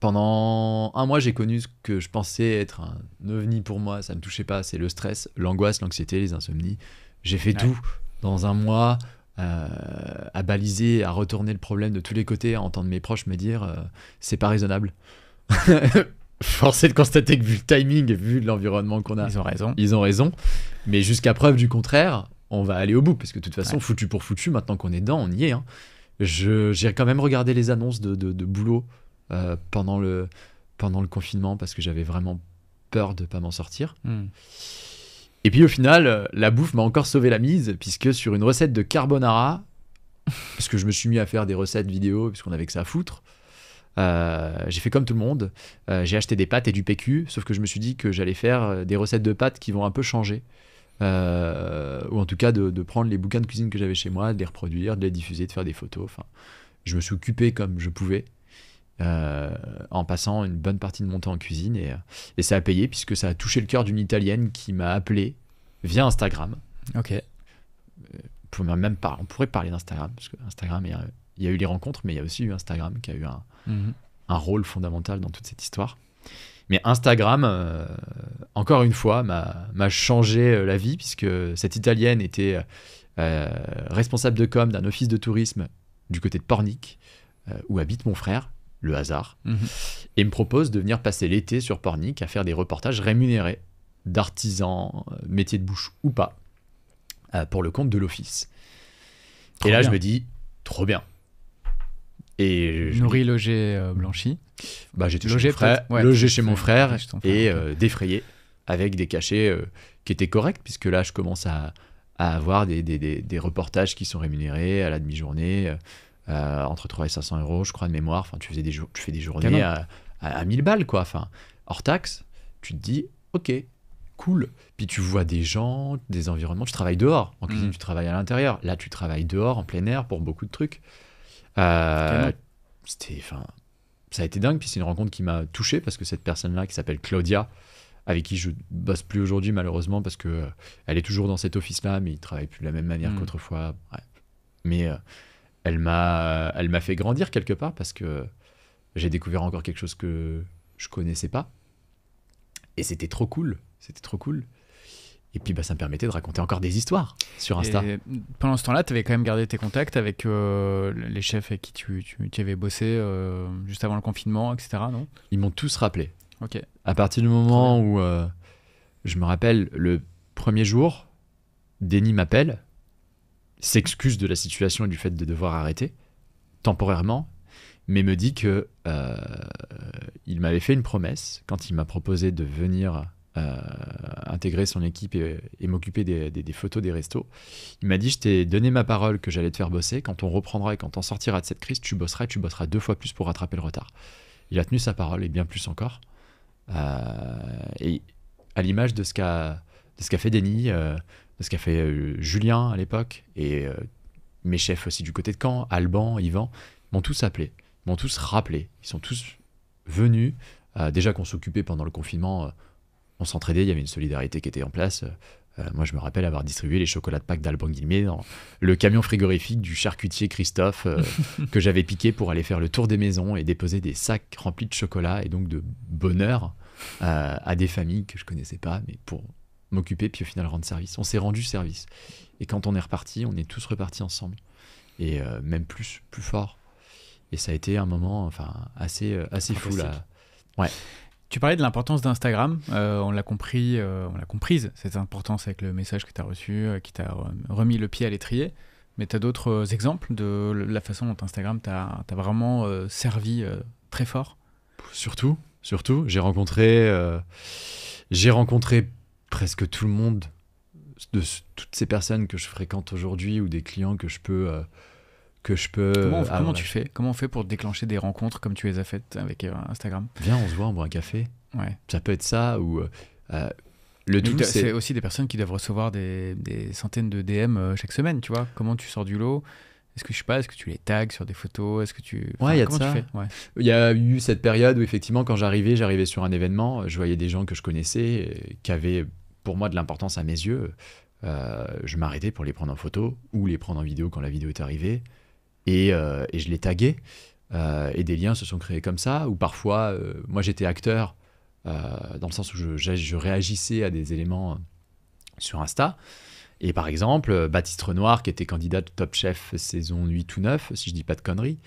pendant un mois, j'ai connu ce que je pensais être un ovni pour moi. Ça me touchait pas. C'est le stress, l'angoisse, l'anxiété, les insomnies. J'ai fait tout dans un mois, à baliser, à retourner le problème de tous les côtés, à entendre mes proches me dire c'est pas raisonnable. Force est de constater que vu le timing et vu l'environnement qu'on a, ils ont raison. Mais jusqu'à preuve du contraire, on va aller au bout. Parce que de toute façon, foutu pour foutu, maintenant qu'on est dedans, on y est. Hein. J'ai quand même regardé les annonces de boulot pendant le confinement parce que j'avais vraiment peur de pas m'en sortir. Et puis au final, la bouffe m'a encore sauvé la mise, puisque sur une recette de carbonara, parce que je me suis mis à faire des recettes vidéo, puisqu'on avait que ça à foutre, j'ai fait comme tout le monde, j'ai acheté des pâtes et du PQ, sauf que je me suis dit que j'allais faire des recettes de pâtes qui vont un peu changer, ou en tout cas de prendre les bouquins de cuisine que j'avais chez moi, de les reproduire, de les diffuser, de faire des photos. Enfin, je me suis occupé comme je pouvais, en passant une bonne partie de mon temps en cuisine, et ça a payé, puisque ça a touché le cœur d'une Italienne qui m'a appelé via Instagram. Ok. On pourrait parler d'Instagram, parce que Instagram, il y a eu les rencontres, mais il y a aussi eu Instagram qui a eu un rôle fondamental dans toute cette histoire. Mais Instagram, encore une fois, m'a changé la vie, puisque cette Italienne était responsable de com d'un office de tourisme du côté de Pornic, où habite mon frère, le hasard, et me propose de venir passer l'été sur Pornic à faire des reportages rémunérés d'artisans, métiers de bouche ou pas, pour le compte de l'office. Et là, je me dis, trop bien. Et nourri, logé, blanchi. Bah, j'étais logé chez mon frère et défrayé avec des cachets qui étaient corrects, puisque là, je commence à avoir des reportages qui sont rémunérés à la demi-journée, entre 300 et 500 euros, je crois, de mémoire. Enfin, tu fais des journées à 1000 balles, quoi. Enfin, hors taxe, tu te dis, ok, cool. Puis tu vois des gens, des environnements. Tu travailles dehors. En cuisine, tu travailles à l'intérieur. Là, tu travailles dehors, en plein air, pour beaucoup de trucs. Ça a été dingue. Puis c'est une rencontre qui m'a touché, parce que cette personne-là, qui s'appelle Claudia, avec qui je bosse plus aujourd'hui, malheureusement, parce que elle est toujours dans cet office-là, mais il travaille plus de la même manière qu'autrefois. Ouais. Mais elle m'a fait grandir quelque part, parce que j'ai découvert encore quelque chose que je connaissais pas. Et c'était trop cool. Et puis ça me permettait de raconter encore des histoires sur Insta. Et pendant ce temps-là, tu avais quand même gardé tes contacts avec les chefs avec qui tu avais bossé juste avant le confinement, etc. Non ? Ils m'ont tous rappelé. Ok. À partir du moment où je me rappelle, le premier jour, Denis m'appelle, s'excuse de la situation et du fait de devoir arrêter temporairement, mais me dit que il m'avait fait une promesse quand il m'a proposé de venir intégrer son équipe et m'occuper des photos des restos. Il m'a dit, je t'ai donné ma parole que j'allais te faire bosser. Quand on reprendra et quand on sortira de cette crise, tu bosseras 2 fois plus pour rattraper le retard. Il a tenu sa parole, et bien plus encore. Et à l'image de ce qu'a fait Denis, de ce qu'a fait Julien à l'époque, et mes chefs aussi du côté de Caen, Alban, Yvan, m'ont tous appelé, m'ont tous rappelé. Ils sont tous venus. Déjà qu'on s'occupait pendant le confinement, on s'entraidait, il y avait une solidarité qui était en place. Moi, je me rappelle avoir distribué les chocolats de Pâques d'Alban Guillemet dans le camion frigorifique du charcutier Christophe que j'avais piqué pour aller faire le tour des maisons et déposer des sacs remplis de chocolat et donc de bonheur à des familles que je connaissais pas, mais pour m'occuper puis au final rendre service. On s'est rendu service. Et quand on est reparti, on est tous repartis ensemble. Et même plus fort. Et ça a été un moment assez fou là. Ouais. Tu parlais de l'importance d'Instagram, on l'a comprise, cette importance avec le message que tu as reçu, qui t'a remis le pied à l'étrier. Mais tu as d'autres exemples de la façon dont Instagram t'a vraiment servi très fort ? Surtout, j'ai rencontré presque tout le monde, de toutes ces personnes que je fréquente aujourd'hui ou des clients que je peux... Comment tu fais ? Comment on fait pour déclencher des rencontres comme tu les as faites avec Instagram ? Viens, on se voit, on boit un café. Ouais. Ça peut être ça, ou le tout, c'est aussi des personnes qui doivent recevoir des centaines de DM chaque semaine, tu vois. Comment tu sors du lot ? Est-ce que tu les tags sur des photos ? Est-ce que tu... Ouais, il y a de comment ça. Tu fais ? Ouais. Il y a eu cette période où effectivement, quand j'arrivais sur un événement, je voyais des gens que je connaissais, qui avaient pour moi de l'importance à mes yeux. je m'arrêtais pour les prendre en photo ou les prendre en vidéo quand la vidéo est arrivée. Et je les taguais. Et des liens se sont créés comme ça. Ou parfois, moi j'étais acteur, dans le sens où je réagissais à des éléments sur Insta. Et par exemple, Baptiste Renoir, qui était candidat de Top Chef saison 8 ou 9, si je dis pas de conneries,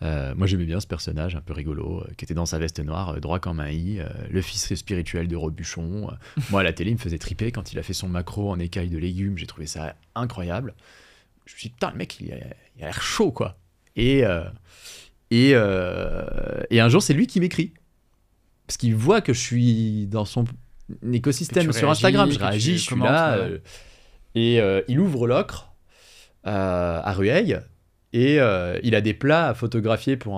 moi j'aimais bien ce personnage un peu rigolo, qui était dans sa veste noire, droit comme un i, le fils spirituel de Robuchon. Moi à la télé, il me faisait triper quand il a fait son macro en écailles de légumes, j'ai trouvé ça incroyable. Je me suis dit, putain, le mec, il a l'air chaud, quoi. Et un jour, c'est lui qui m'écrit. Parce qu'il voit que je suis dans son écosystème sur Instagram. Je réagis, je suis là. Il ouvre l'ocre à Rueil. Et il a des plats à photographier pour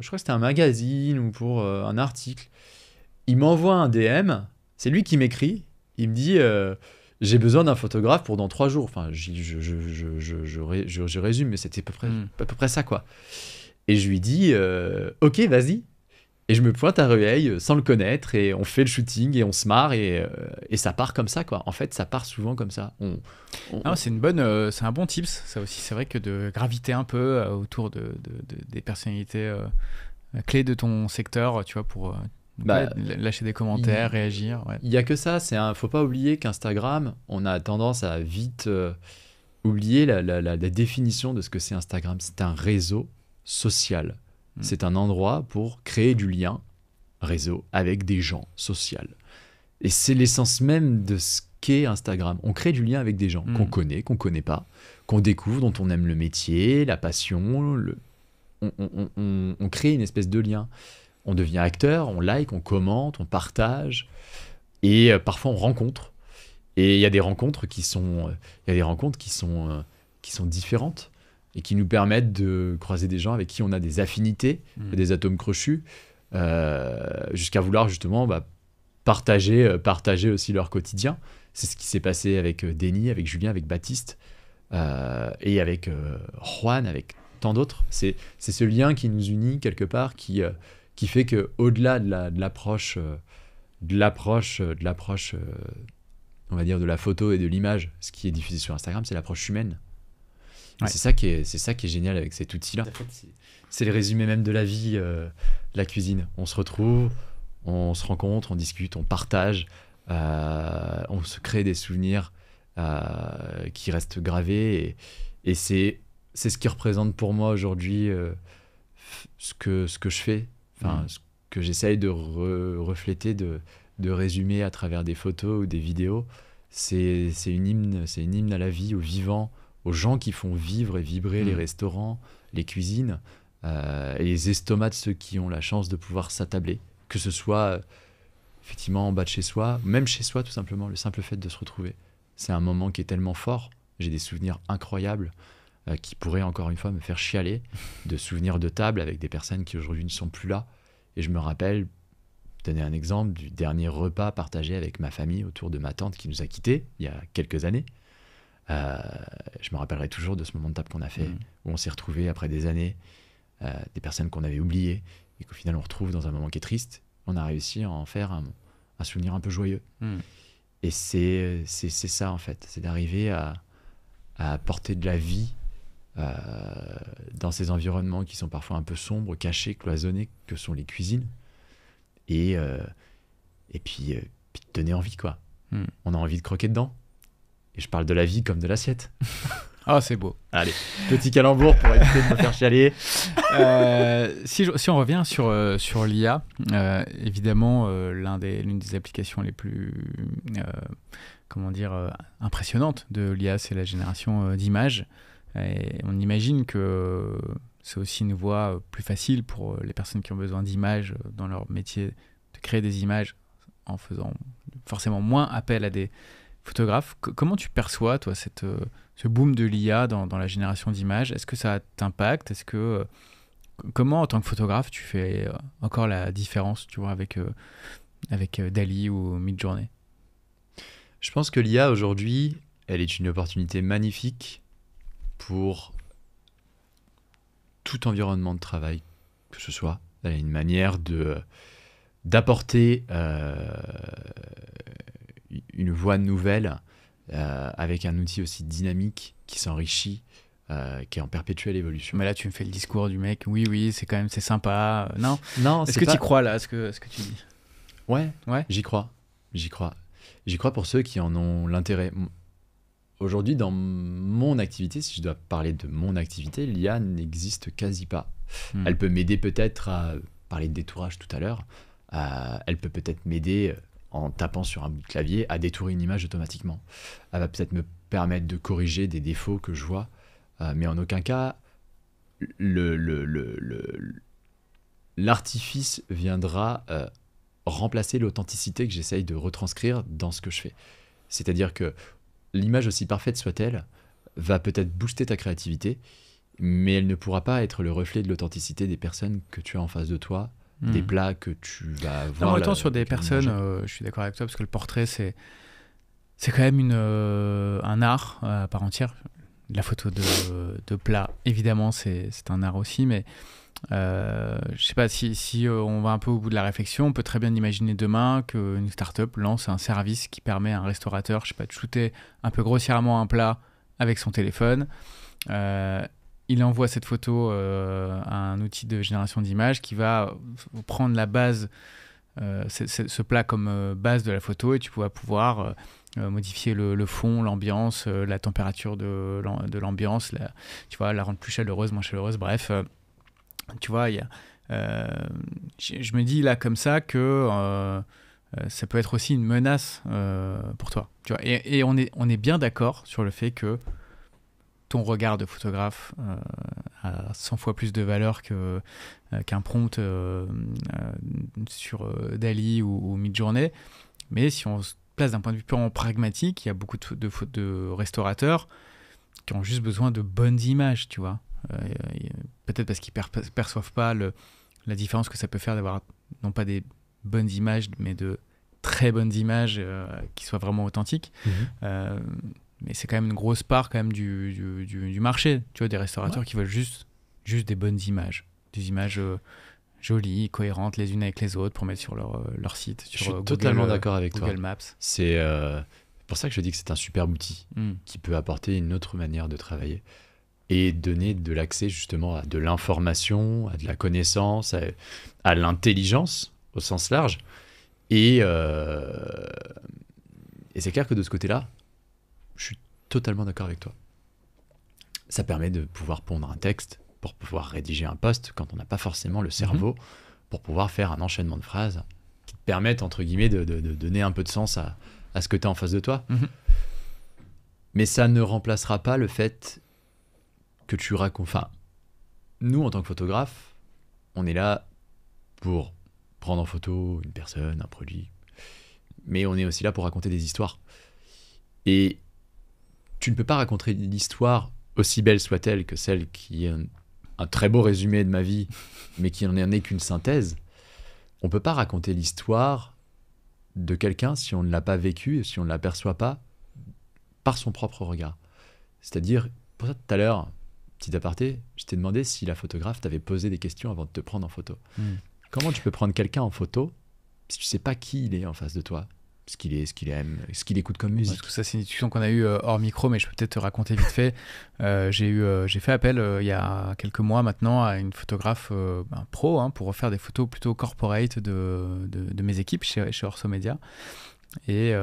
je crois que c'était un magazine ou pour un article. Il m'envoie un DM. C'est lui qui m'écrit. Il me dit... j'ai besoin d'un photographe pour dans 3 jours. Enfin, je résume, mais c'était à peu près ça, quoi. Et je lui dis, ok, vas-y. Et je me pointe à Rueil sans le connaître, et on fait le shooting, et on se marre, et ça part comme ça, quoi. En fait, ça part souvent comme ça. C'est un bon tips, ça aussi. C'est vrai que de graviter un peu autour des personnalités clés de ton secteur, tu vois, pour... lâcher des commentaires, réagir. Il n'y a que ça. Faut pas oublier qu'Instagram, on a tendance à vite oublier la définition de ce que c'est Instagram. C'est un réseau social. C'est un endroit pour créer du lien, réseau, avec des gens, social. Et c'est l'essence même de ce qu'est Instagram. On crée du lien avec des gens qu'on connaît pas, qu'on découvre, dont on aime le métier, la passion. On crée une espèce de lien. On devient acteur, on like, on commente, on partage, et parfois on rencontre. Et il y a des rencontres qui sont différentes et qui nous permettent de croiser des gens avec qui on a des affinités, des atomes crochus, jusqu'à vouloir justement partager aussi leur quotidien. C'est ce qui s'est passé avec Denis, avec Julien, avec Baptiste, et avec Juan, avec tant d'autres. C'est ce lien qui nous unit quelque part, qui fait que au-delà de l'approche, on va dire, de la photo et de l'image, ce qui est diffusé sur Instagram, c'est l'approche humaine. Ouais. C'est ça qui est génial avec cet outil-là. C'est le résumé même de la vie, la cuisine. On se retrouve, on se rencontre, on discute, on partage, on se crée des souvenirs qui restent gravés, et c'est ce qui représente pour moi aujourd'hui ce que je fais. Enfin, ce que j'essaye de refléter, de résumer à travers des photos ou des vidéos, c'est une hymne à la vie, au vivant, aux gens qui font vivre et vibrer les restaurants, les cuisines, et les estomacs de ceux qui ont la chance de pouvoir s'attabler, que ce soit effectivement en bas de chez soi, même chez soi tout simplement, le simple fait de se retrouver. C'est un moment qui est tellement fort, j'ai des souvenirs incroyables, qui pourrait encore une fois me faire chialer, de souvenirs de table avec des personnes qui aujourd'hui ne sont plus là. Et je me rappelle, donner un exemple du dernier repas partagé avec ma famille autour de ma tante qui nous a quittés il y a quelques années. Je me rappellerai toujours de ce moment de table qu'on a fait, où on s'est retrouvés après des années, des personnes qu'on avait oubliées, et qu'au final on retrouve dans un moment qui est triste. On a réussi à en faire un souvenir un peu joyeux. Et c'est ça en fait, c'est d'arriver à apporter de la vie dans ces environnements qui sont parfois un peu sombres, cachés, cloisonnés, que sont les cuisines, et puis de donner envie, quoi. On a envie de croquer dedans, et je parle de la vie comme de l'assiette. Ah, c'est beau. Allez, petit calembour pour éviter de me faire chialer. Si on revient sur l'IA, évidemment, l'une des applications les plus impressionnantes de l'IA, c'est la génération d'images. Et on imagine que c'est aussi une voie plus facile pour les personnes qui ont besoin d'images dans leur métier, de créer des images en faisant forcément moins appel à des photographes. Comment tu perçois, toi, ce boom de l'IA dans la génération d'images? Est-ce que ça t'impacte? Comment, en tant que photographe, tu fais encore la différence, tu vois, avec DALL-E ou Midjourney? Je pense que l'IA, aujourd'hui, elle est une opportunité magnifique pour tout environnement de travail, que ce soit. Elle a une manière d'apporter une voie nouvelle avec un outil aussi dynamique qui s'enrichit, qui est en perpétuelle évolution. Mais là, tu me fais le discours du mec. Oui, c'est quand même, c'est sympa. Non. Non, Est-ce que tu y crois là, ce que tu dis? Ouais, Ouais. J'y crois. J'y crois pour ceux qui en ont l'intérêt. Aujourd'hui, dans mon activité, si je dois parler de mon activité, l'IA n'existe quasi pas. Elle peut m'aider peut-être à parler de détourage tout à l'heure. Elle peut peut-être m'aider en tapant sur un bout de clavier à détourer une image automatiquement. Elle va peut-être me permettre de corriger des défauts que je vois. Mais en aucun cas, l'artifice viendra remplacer l'authenticité que j'essaye de retranscrire dans ce que je fais. C'est-à-dire que l'image, aussi parfaite soit-elle, va peut-être booster ta créativité, mais elle ne pourra pas être le reflet de l'authenticité des personnes que tu as en face de toi, des plats que tu vas voir. Non, autant sur des personnes, je suis d'accord avec toi, parce que le portrait, c'est quand même un art à part entière. La photo de plat, évidemment, c'est un art aussi, mais je sais pas, si on va un peu au bout de la réflexion, on peut très bien imaginer demain qu'une start-up lance un service qui permet à un restaurateur, je sais pas, de shooter un peu grossièrement un plat avec son téléphone. Il envoie cette photo à un outil de génération d'images qui va prendre la base, ce plat comme base de la photo, et tu vas pouvoir modifier le fond, l'ambiance, la température de l'ambiance, tu vois, la rendre plus chaleureuse, moins chaleureuse, bref. Tu vois, je me dis là comme ça que ça peut être aussi une menace pour toi. Tu vois, et on est bien d'accord sur le fait que ton regard de photographe a 100 fois plus de valeur qu'un prompt sur DALL-E ou Midjourney. Mais si on se place d'un point de vue purement pragmatique, il y a beaucoup de restaurateurs qui ont juste besoin de bonnes images, tu vois. Peut-être parce qu'ils perçoivent pas la différence que ça peut faire d'avoir non pas des bonnes images, mais de très bonnes images qui soient vraiment authentiques. Mais c'est quand même une grosse part quand même du marché, tu vois, des restaurateurs qui veulent juste des bonnes images, des images jolies, cohérentes les unes avec les autres pour mettre sur leur site. Je suis totalement d'accord avec Google toi. Maps. C'est pour ça que je dis que c'est un superbe outil qui peut apporter une autre manière de travailler et donner de l'accès justement à de l'information, à de la connaissance, à l'intelligence au sens large. Et c'est clair que de ce côté-là, je suis totalement d'accord avec toi. Ça permet de pouvoir pondre un texte, pour pouvoir rédiger un post quand on n'a pas forcément le cerveau, pour pouvoir faire un enchaînement de phrases qui te permettent, entre guillemets, de donner un peu de sens à ce que tu as en face de toi. Mais ça ne remplacera pas le fait que tu racontes. Enfin, nous, en tant que photographe, on est là pour prendre en photo une personne, un produit, mais on est aussi là pour raconter des histoires. Et tu ne peux pas raconter l'histoire, aussi belle soit-elle, que celle qui est un très beau résumé de ma vie, mais qui n'en est qu'une synthèse. On ne peut pas raconter l'histoire de quelqu'un si on ne l'a pas vécu et si on ne l'aperçoit pas par son propre regard. C'est-à-dire, pour ça, tout à l'heure, petit aparté, je t'ai demandé si la photographe t'avait posé des questions avant de te prendre en photo. Comment tu peux prendre quelqu'un en photo si tu ne sais pas qui il est en face de toi ? Ce qu'il aime, ce qu'il écoute comme musique. Tout ça, c'est une discussion qu'on a eue hors micro, mais je peux peut-être te raconter vite fait. J'ai fait appel il y a quelques mois maintenant à une photographe pro pour refaire des photos plutôt corporate de mes équipes chez Orso Media. Et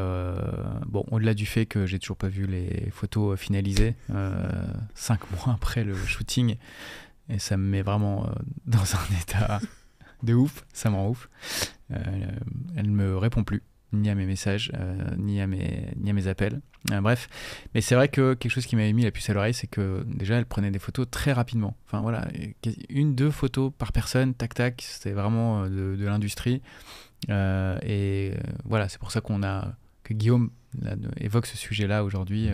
bon, au-delà du fait que j'ai toujours pas vu les photos finalisées 5 mois après le shooting, et ça me met vraiment dans un état de ouf, ça me rend ouf. Elle me répond plus, ni à mes messages, ni à mes appels. Bref, mais c'est vrai que quelque chose qui m'avait mis la puce à l'oreille, c'est que déjà elle prenait des photos très rapidement. Enfin voilà, 1-2 photos par personne, tac tac, c'était vraiment de l'industrie. Et voilà, c'est pour ça que Guillaume évoque ce sujet-là aujourd'hui.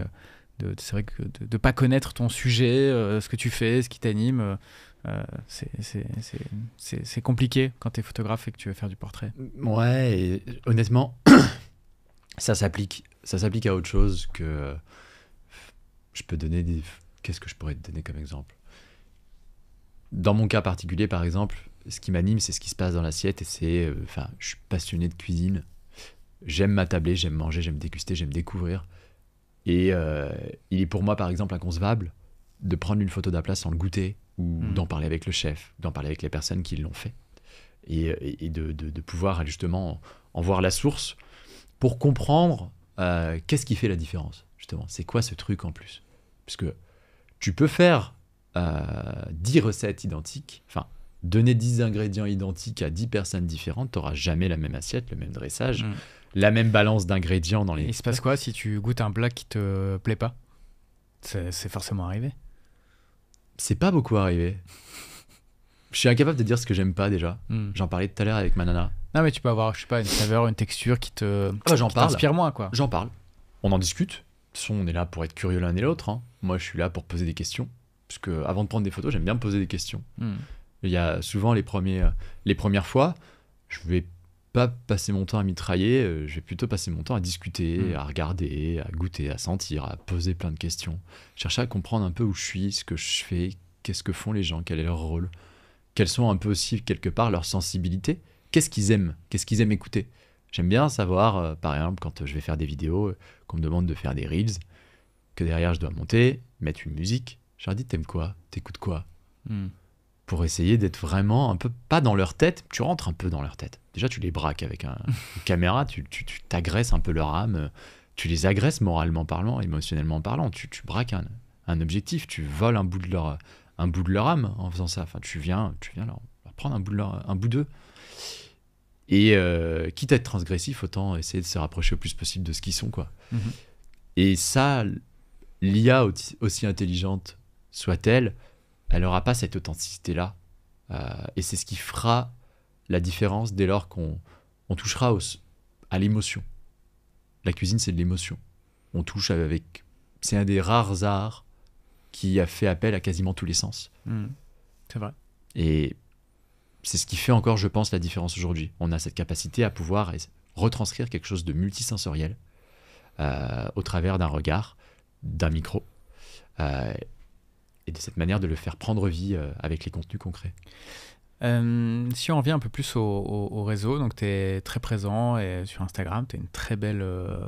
C'est vrai que de pas connaître ton sujet, ce que tu fais, ce qui t'anime, c'est compliqué quand tu es photographe et que tu veux faire du portrait. Ouais, et honnêtement, ça s'applique à autre chose que je peux donner Qu'est-ce que je pourrais te donner comme exemple ? Dans mon cas particulier, par exemple, ce qui m'anime, c'est ce qui se passe dans l'assiette, et je suis passionné de cuisine. J'aime m'attabler, j'aime manger, j'aime déguster, j'aime découvrir. Et il est pour moi, par exemple, inconcevable de prendre une photo d'un plat sans le goûter, ou d'en parler avec le chef, d'en parler avec les personnes qui l'ont fait, et de pouvoir justement en voir la source pour comprendre qu'est-ce qui fait la différence, justement. C'est quoi ce truc en plus? Parce que tu peux faire 10 recettes identiques, enfin, donner 10 ingrédients identiques à 10 personnes différentes, tu n'auras jamais la même assiette, le même dressage, la même balance d'ingrédients dans les... Il se passe quoi si tu goûtes un plat qui te plaît pas? C'est forcément arrivé. C'est pas beaucoup arrivé. Je suis incapable de dire ce que j'aime pas déjà. J'en parlais tout à l'heure avec ma nana. Non, mais tu peux avoir, je sais pas, une saveur, une texture qui t'inspire moins, quoi. J'en parle. On en discute. De toute façon, on est là pour être curieux l'un et l'autre. Hein. Moi, je suis là pour poser des questions. Parce que avant de prendre des photos, j'aime bien me poser des questions. Il y a souvent les premières fois, je vais pas passer mon temps à mitrailler, je vais plutôt passer mon temps à discuter, à regarder, à goûter, à sentir, à poser plein de questions. Chercher à comprendre un peu où je suis, ce que je fais, qu'est-ce que font les gens, quel est leur rôle, quelles sont un peu aussi quelque part leurs sensibilités, qu'est-ce qu'ils aiment écouter. J'aime bien savoir, par exemple, quand je vais faire des vidéos, qu'on me demande de faire des reels, que derrière je dois monter, mettre une musique. Je leur dis, t'aimes quoi? T'écoutes quoi? Pour essayer d'être vraiment un peu, pas dans leur tête, tu rentres un peu dans leur tête. Déjà, tu les braques avec une caméra, tu t'agresses un peu leur âme, tu les agresses moralement parlant, émotionnellement parlant, tu braques un objectif, tu voles un bout de leur âme en faisant ça. Enfin, tu viens leur prendre un bout d'eux. Et quitte à être transgressif, autant essayer de se rapprocher au plus possible de ce qu'ils sont, quoi. Et ça, l'IA, aussi intelligente soit-elle, elle n'aura pas cette authenticité-là. Et c'est ce qui fera la différence dès lors qu'on touchera à l'émotion. La cuisine, c'est de l'émotion. On touche avec... C'est un des rares arts qui a fait appel à quasiment tous les sens. C'est vrai. Et c'est ce qui fait encore, je pense, la différence aujourd'hui. On a cette capacité à pouvoir retranscrire quelque chose de multisensoriel au travers d'un regard, d'un micro. Et de cette manière de le faire prendre vie avec les contenus concrets. Si on revient un peu plus au réseau, donc tu es très présent sur Instagram, tu as une très belle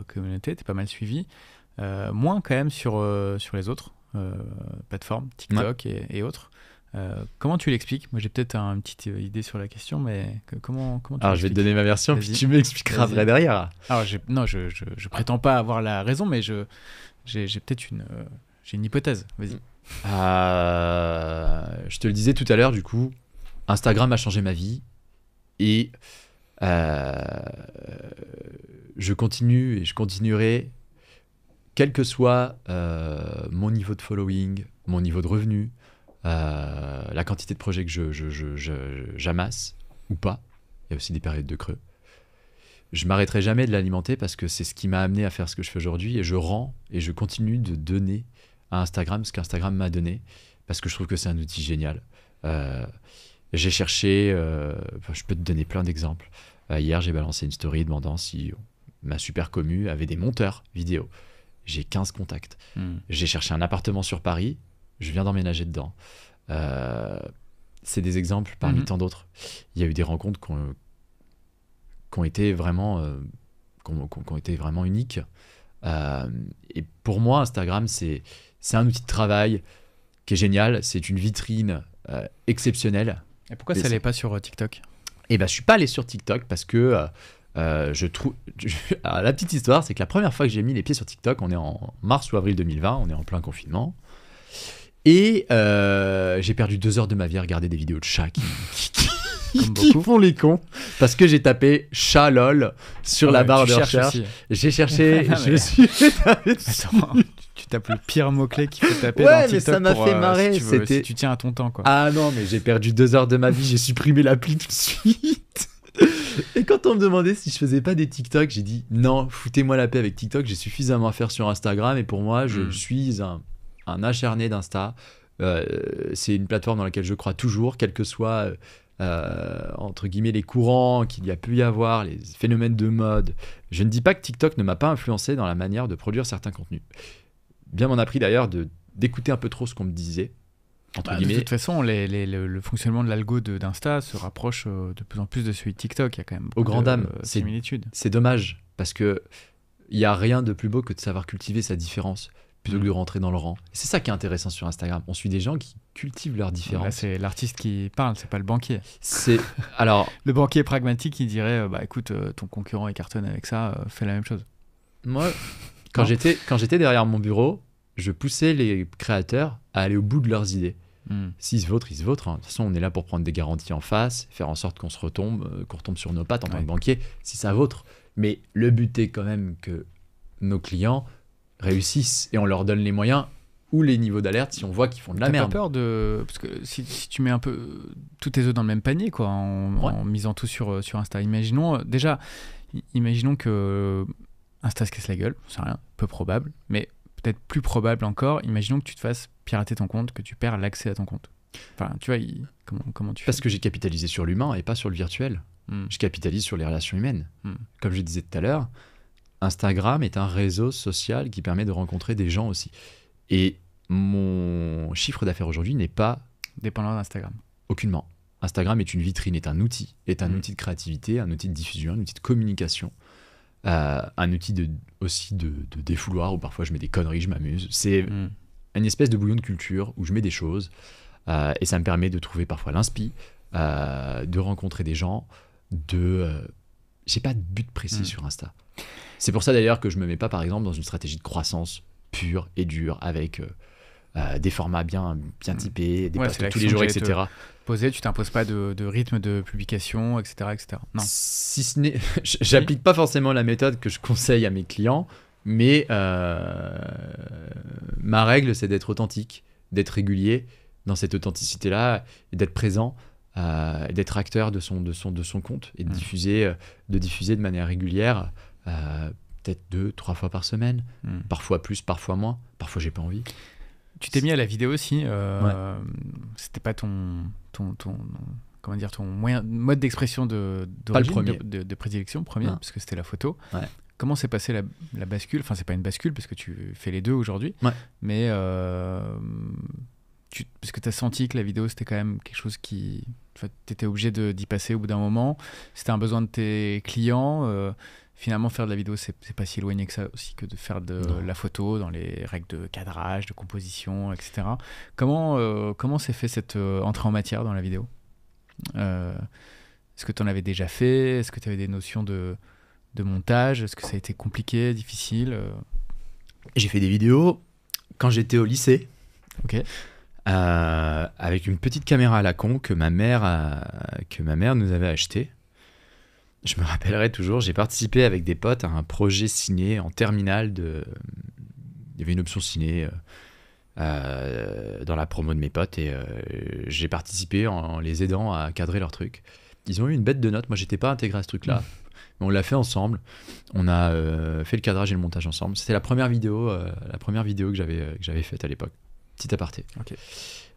communauté, tu es pas mal suivi. Moins quand même sur les autres plateformes, TikTok et autres. Comment tu l'expliques? Moi j'ai peut-être une petite idée sur la question, mais comment tu Alors je vais te donner ma version, puis tu m'expliqueras après derrière. Alors je prétends pas avoir la raison, mais j'ai peut-être une hypothèse. Vas-y. Je te le disais tout à l'heure, du coup, Instagram a changé ma vie et je continue et je continuerai, quel que soit mon niveau de following, mon niveau de revenu, la quantité de projets que j'amasse ou pas. Il y a aussi des périodes de creux. Je m'arrêterai jamais de l'alimenter parce que c'est ce qui m'a amené à faire ce que je fais aujourd'hui, et je rends et je continue de donner à Instagram ce qu'Instagram m'a donné, parce que je trouve que c'est un outil génial. J'ai cherché, je peux te donner plein d'exemples. Hier, j'ai balancé une story demandant si ma super commu avait des monteurs vidéo. J'ai 15 contacts. J'ai cherché un appartement sur Paris, je viens d'emménager dedans. C'est des exemples parmi tant d'autres. Il y a eu des rencontres qui ont été vraiment uniques. Et pour moi, Instagram, c'est un outil de travail qui est génial. C'est une vitrine exceptionnelle. Et pourquoi ça n'allait pas sur TikTok? Eh ben, je suis pas allé sur TikTok parce que je trouve. Alors, la petite histoire, c'est que la première fois que j'ai mis les pieds sur TikTok, on est en mars ou avril 2020, on est en plein confinement. Et j'ai perdu 2 heures de ma vie à regarder des vidéos de chats qui font les cons, parce que j'ai tapé chat lol sur la barre de recherche. J'ai cherché, je me suis tapé dessus. Attends, tu tapes le pire mot-clé qu'il faut taper dans TikTok. Mais ça m'a fait marrer. Si tu tiens à ton temps, quoi. Ah non, mais j'ai perdu 2 heures de ma vie, j'ai supprimé l'appli tout de suite. Et quand on me demandait si je faisais pas des TikTok, j'ai dit non, foutez-moi la paix avec TikTok, j'ai suffisamment à faire sur Instagram, et pour moi, je suis un acharné d'Insta. C'est une plateforme dans laquelle je crois toujours, quel que soit entre guillemets les courants qu'il y a pu y avoir, les phénomènes de mode. Je ne dis pas que TikTok ne m'a pas influencé dans la manière de produire certains contenus. Bien m'en a pris d'ailleurs d'écouter un peu trop ce qu'on me disait. De toute façon, le fonctionnement de l'algo d'Insta se rapproche de plus en plus de celui de TikTok. Il y a quand même beaucoup de similitudes. C'est dommage, parce que il y a rien de plus beau que de savoir cultiver sa différence plutôt que de rentrer dans le rang. C'est ça qui est intéressant sur Instagram. On suit des gens qui cultivent leur différence. Là, c'est l'artiste qui parle, c'est pas le banquier. Alors le banquier pragmatique, il dirait bah écoute, ton concurrent est cartonné avec ça, fais la même chose. Moi, quand j'étais derrière mon bureau, je poussais les créateurs à aller au bout de leurs idées. S'ils se vautrent, ils se vautrent. De toute façon, on est là pour prendre des garanties en face, faire en sorte qu'on retombe sur nos pattes en tant que banquier, si ça vautre. Mais le but est quand même que nos clients réussissent et on leur donne les moyens ou les niveaux d'alerte si on voit qu'ils font de la merde. T'as pas peur de... Parce que si tu mets un peu tous tes œufs dans le même panier, quoi, en misant tout sur Insta. Imaginons que Insta se casse la gueule, c'est rien, peu probable, mais peut-être plus probable encore, imaginons que tu te fasses pirater ton compte, que tu perds l'accès à ton compte. Enfin, tu vois, comment tu fais ? Parce que j'ai capitalisé sur l'humain et pas sur le virtuel. Je capitalise sur les relations humaines. Comme je disais tout à l'heure, Instagram est un réseau social qui permet de rencontrer des gens aussi. Et mon chiffre d'affaires aujourd'hui n'est pas... dépendant d'Instagram. Aucunement. Instagram est une vitrine, est un outil de créativité, un outil de diffusion, un outil de communication, un outil aussi de défouloir où parfois je mets des conneries, je m'amuse. C'est une espèce de bouillon de culture où je mets des choses et ça me permet de trouver parfois l'inspi, de rencontrer des gens, j'ai pas de but précis sur Insta. C'est pour ça d'ailleurs que je me mets pas par exemple dans une stratégie de croissance pure et dure avec des formats bien typés, des posts tous les jours, etc. Tu t'imposes pas de rythme de publication, etc. Non. Si ce n'est, j'applique pas forcément la méthode que je conseille à mes clients, mais ma règle c'est d'être authentique, d'être régulier dans cette authenticité-là, et d'être présent, d'être acteur de son compte et de diffuser de manière régulière, peut-être 2-3 fois par semaine, parfois plus, parfois moins, parfois j'ai pas envie. Tu t'es mis à la vidéo aussi, c'était pas ton mode d'expression de prédilection premier, parce que c'était la photo. Ouais. Comment s'est passée la bascule ? Enfin, c'est pas une bascule parce que tu fais les deux aujourd'hui, mais parce que tu as senti que la vidéo c'était quand même quelque chose qui... tu étais obligé d'y passer au bout d'un moment, c'était un besoin de tes clients. Finalement, faire de la vidéo, c'est pas si éloigné que ça aussi que de faire de la photo dans les règles de cadrage, de composition, etc. Comment s'est fait cette entrée en matière dans la vidéo ? Est-ce que tu en avais déjà fait ? Est-ce que tu avais des notions de montage ? Est-ce que ça a été compliqué, difficile ? J'ai fait des vidéos quand j'étais au lycée. Ok. Avec une petite caméra à la con que ma mère nous avait achetée. Je me rappellerai toujours, j'ai participé avec des potes à un projet ciné en terminale. Il y avait une option ciné dans la promo de mes potes et j'ai participé en les aidant à cadrer leur truc. Ils ont eu une bête de notes, moi j'étais pas intégré à ce truc-là. Mais on l'a fait ensemble, on a fait le cadrage et le montage ensemble. C'était la première vidéo que j'avais faite à l'époque. Petit aparté. Okay.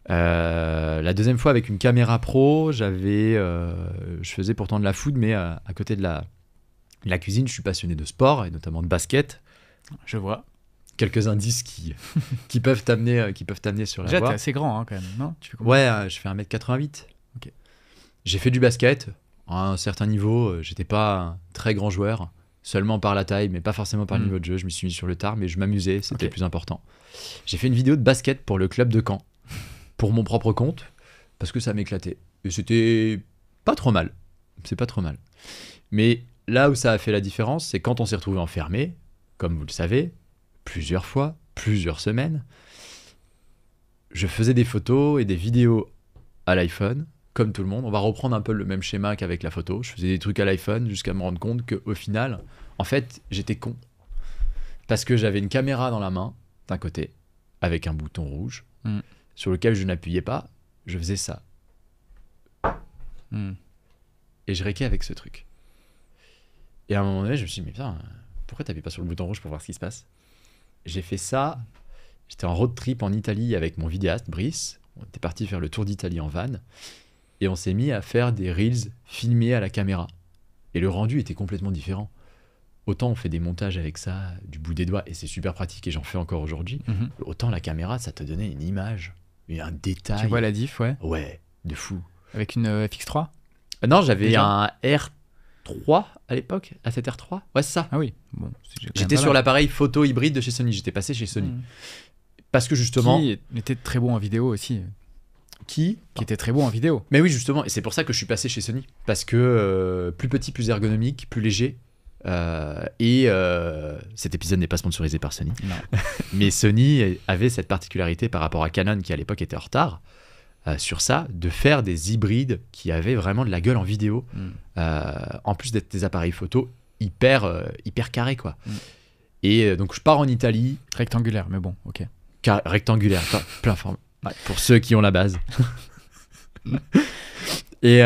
La deuxième fois avec une caméra pro, je faisais pourtant de la food, mais à côté de la cuisine, je suis passionné de sport et notamment de basket. Je vois. Quelques indices qui peuvent t'amener sur la voie. Déjà, t'es assez grand quand même, non ? Tu fais ouais, je fais 1m88. Okay. J'ai fait du basket à un certain niveau. J'étais pas un très grand joueur, seulement par la taille, mais pas forcément par le niveau de jeu. Je me suis mis sur le tard, mais je m'amusais, c'était le plus important. J'ai fait une vidéo de basket pour le club de Caen, pour mon propre compte, parce que ça m'éclatait. Et c'était pas trop mal. C'est pas trop mal. Mais là où ça a fait la différence, c'est quand on s'est retrouvé enfermé, comme vous le savez, plusieurs fois, plusieurs semaines. Je faisais des photos et des vidéos à l'iPhone, comme tout le monde. On va reprendre un peu le même schéma qu'avec la photo. Je faisais des trucs à l'iPhone jusqu'à me rendre compte qu'au final, en fait, j'étais con. Parce que j'avais une caméra dans la main, d'un côté, avec un bouton rouge, sur lequel je n'appuyais pas, je faisais ça. Et je réquais avec ce truc. Et à un moment donné, je me suis dit, mais putain, pourquoi t'appuies pas sur le bouton rouge pour voir ce qui se passe ? J'ai fait ça, j'étais en road trip en Italie avec mon vidéaste, Brice. On était parti faire le tour d'Italie en van. Et on s'est mis à faire des reels filmés à la caméra. Et le rendu était complètement différent. Autant on fait des montages avec ça du bout des doigts, et c'est super pratique, et j'en fais encore aujourd'hui. Autant la caméra, ça te donnait une image, et un détail. Tu vois la diff, ouais. Ouais, de fou. Avec une FX3 ? Non, j'avais un A7R3 à l'époque. A7R3 ? Ouais, c'est ça. Ah oui. Bon, J'étais sur l'appareil photo hybride de chez Sony. J'étais passé chez Sony. Parce que justement... Qui était très bon en vidéo aussi. Qui était très bon en vidéo. Mais oui, justement. Et c'est pour ça que je suis passé chez Sony. Parce que plus petit, plus ergonomique, plus léger. Cet épisode n'est pas sponsorisé par Sony. Non. Mais Sony avait cette particularité par rapport à Canon, qui à l'époque était en retard sur ça, de faire des hybrides qui avaient vraiment de la gueule en vidéo, en plus d'être des appareils photo hyper carrés, quoi. Et donc je pars en Italie. Rectangulaire, mais bon, ok. Rectangulaire, plein forme. Ouais, pour ceux qui ont la base. Et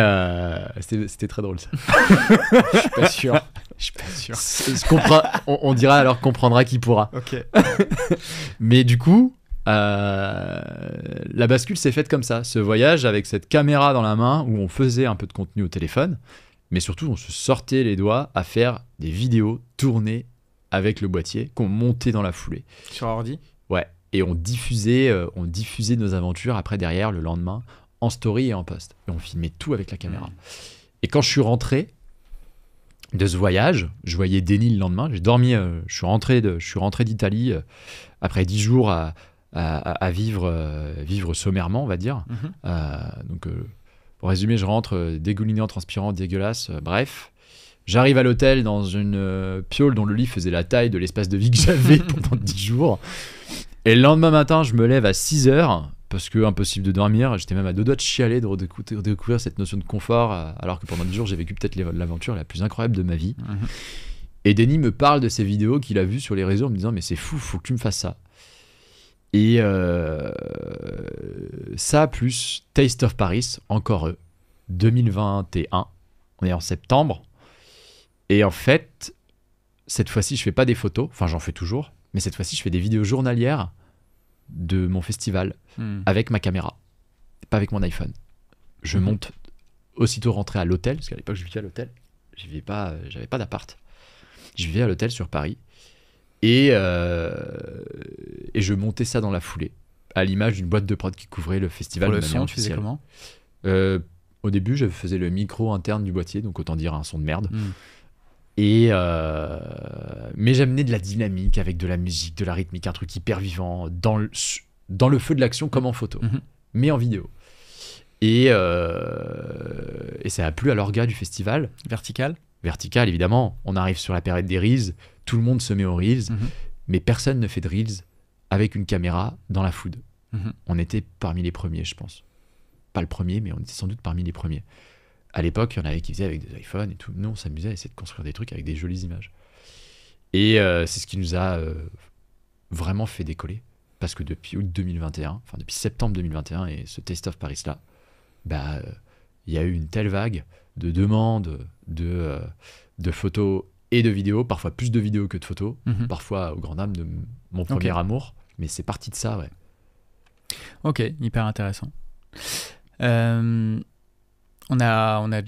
c'était très drôle, ça. Je suis pas sûr. Je suis pas sûr. On dira alors comprendra qui pourra. Ok. Mais du coup, la bascule s'est faite comme ça. Ce voyage avec cette caméra dans la main où on faisait un peu de contenu au téléphone, mais surtout on se sortait les doigts à faire des vidéos tournées avec le boîtier qu'on montait dans la foulée. Sur ordi ? Ouais. Et on diffusait nos aventures après derrière le lendemain en story et en post. Et on filmait tout avec la caméra. Et quand je suis rentré de ce voyage, je voyais Denis le lendemain. J'ai dormi. Je suis rentré d'Italie après 10 jours à vivre sommairement, on va dire. Donc, pour résumer, je rentre dégoulinant, transpirant, dégueulasse. Bref, j'arrive à l'hôtel dans une piole dont le lit faisait la taille de l'espace de vie que j'avais pendant 10 jours. Et le lendemain matin, je me lève à 6h parce que impossible de dormir. J'étais même à 2 doigts de chialer de redécouvrir cette notion de confort, alors que pendant 10 jours, j'ai vécu peut-être l'aventure la plus incroyable de ma vie. Et Denis me parle de ces vidéos qu'il a vues sur les réseaux en me disant « Mais c'est fou, faut que tu me fasses ça ». Et ça, plus Taste of Paris, encore eux, 2021. On est en septembre. Et en fait, cette fois-ci, je fais pas des photos. Enfin, j'en fais toujours. Mais cette fois-ci, je fais des vidéos journalières de mon festival avec ma caméra, pas avec mon iPhone. Je monte aussitôt rentré à l'hôtel, parce qu'à l'époque, je vivais à l'hôtel. J'avais pas d'appart. Je vivais à l'hôtel sur Paris. Et je montais ça dans la foulée, à l'image d'une boîte de prod qui couvrait le festival. Pour le son, tu faisais comment ? Au début, je faisais le micro interne du boîtier, donc autant dire un son de merde. Mais j'amenais de la dynamique avec de la musique, de la rythmique, un truc hyper vivant, dans le feu de l'action comme en photo, mais en vidéo. Et ça a plu à l'orga du festival. Vertical, évidemment. On arrive sur la période des Reels, tout le monde se met aux Reels, mais personne ne fait de Reels avec une caméra dans la food. On était parmi les premiers, je pense. Pas le premier, mais on était sans doute parmi les premiers. À l'époque, il y en avait qui faisaient avec des iPhones et tout. Nous, on s'amusait à essayer de construire des trucs avec des jolies images. Et c'est ce qui nous a vraiment fait décoller. Parce que depuis août 2021, enfin depuis septembre 2021 et ce Taste of Paris-là, il y a eu une telle vague de demandes de photos et de vidéos, parfois plus de vidéos que de photos, parfois au grand dam de mon premier amour. Mais c'est parti de ça, ouais. Ok, hyper intéressant. On a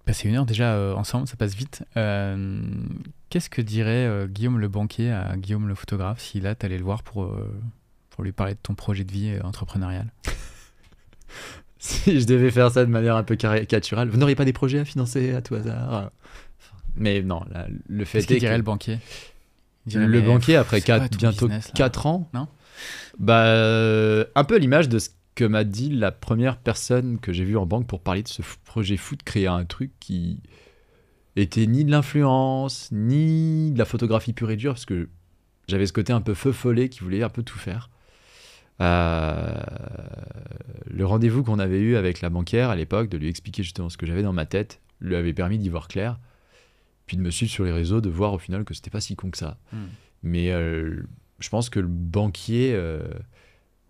passé 1 heure déjà ensemble, ça passe vite. Qu'est-ce que dirait Guillaume le banquier à Guillaume le photographe si là t'allais le voir pour lui parler de ton projet de vie entrepreneurial? Si je devais faire ça de manière un peu caricaturale, vous n'auriez pas des projets à financer à tout hasard? Mais non, là, le fait est Qu'est-ce qu'il dirait le banquier? Le banquier, après bientôt 4 ans, non, un peu à l'image de ce que m'a dit la première personne que j'ai vue en banque pour parler de ce projet fou de créer un truc qui était ni de l'influence, ni de la photographie pure et dure, parce que j'avais ce côté un peu feu follet qui voulait un peu tout faire. Le rendez-vous qu'on avait eu avec la banquière à l'époque, de lui expliquer justement ce que j'avais dans ma tête, lui avait permis d'y voir clair, puis de me suivre sur les réseaux, de voir au final que c'était pas si con que ça. Mais je pense que le banquier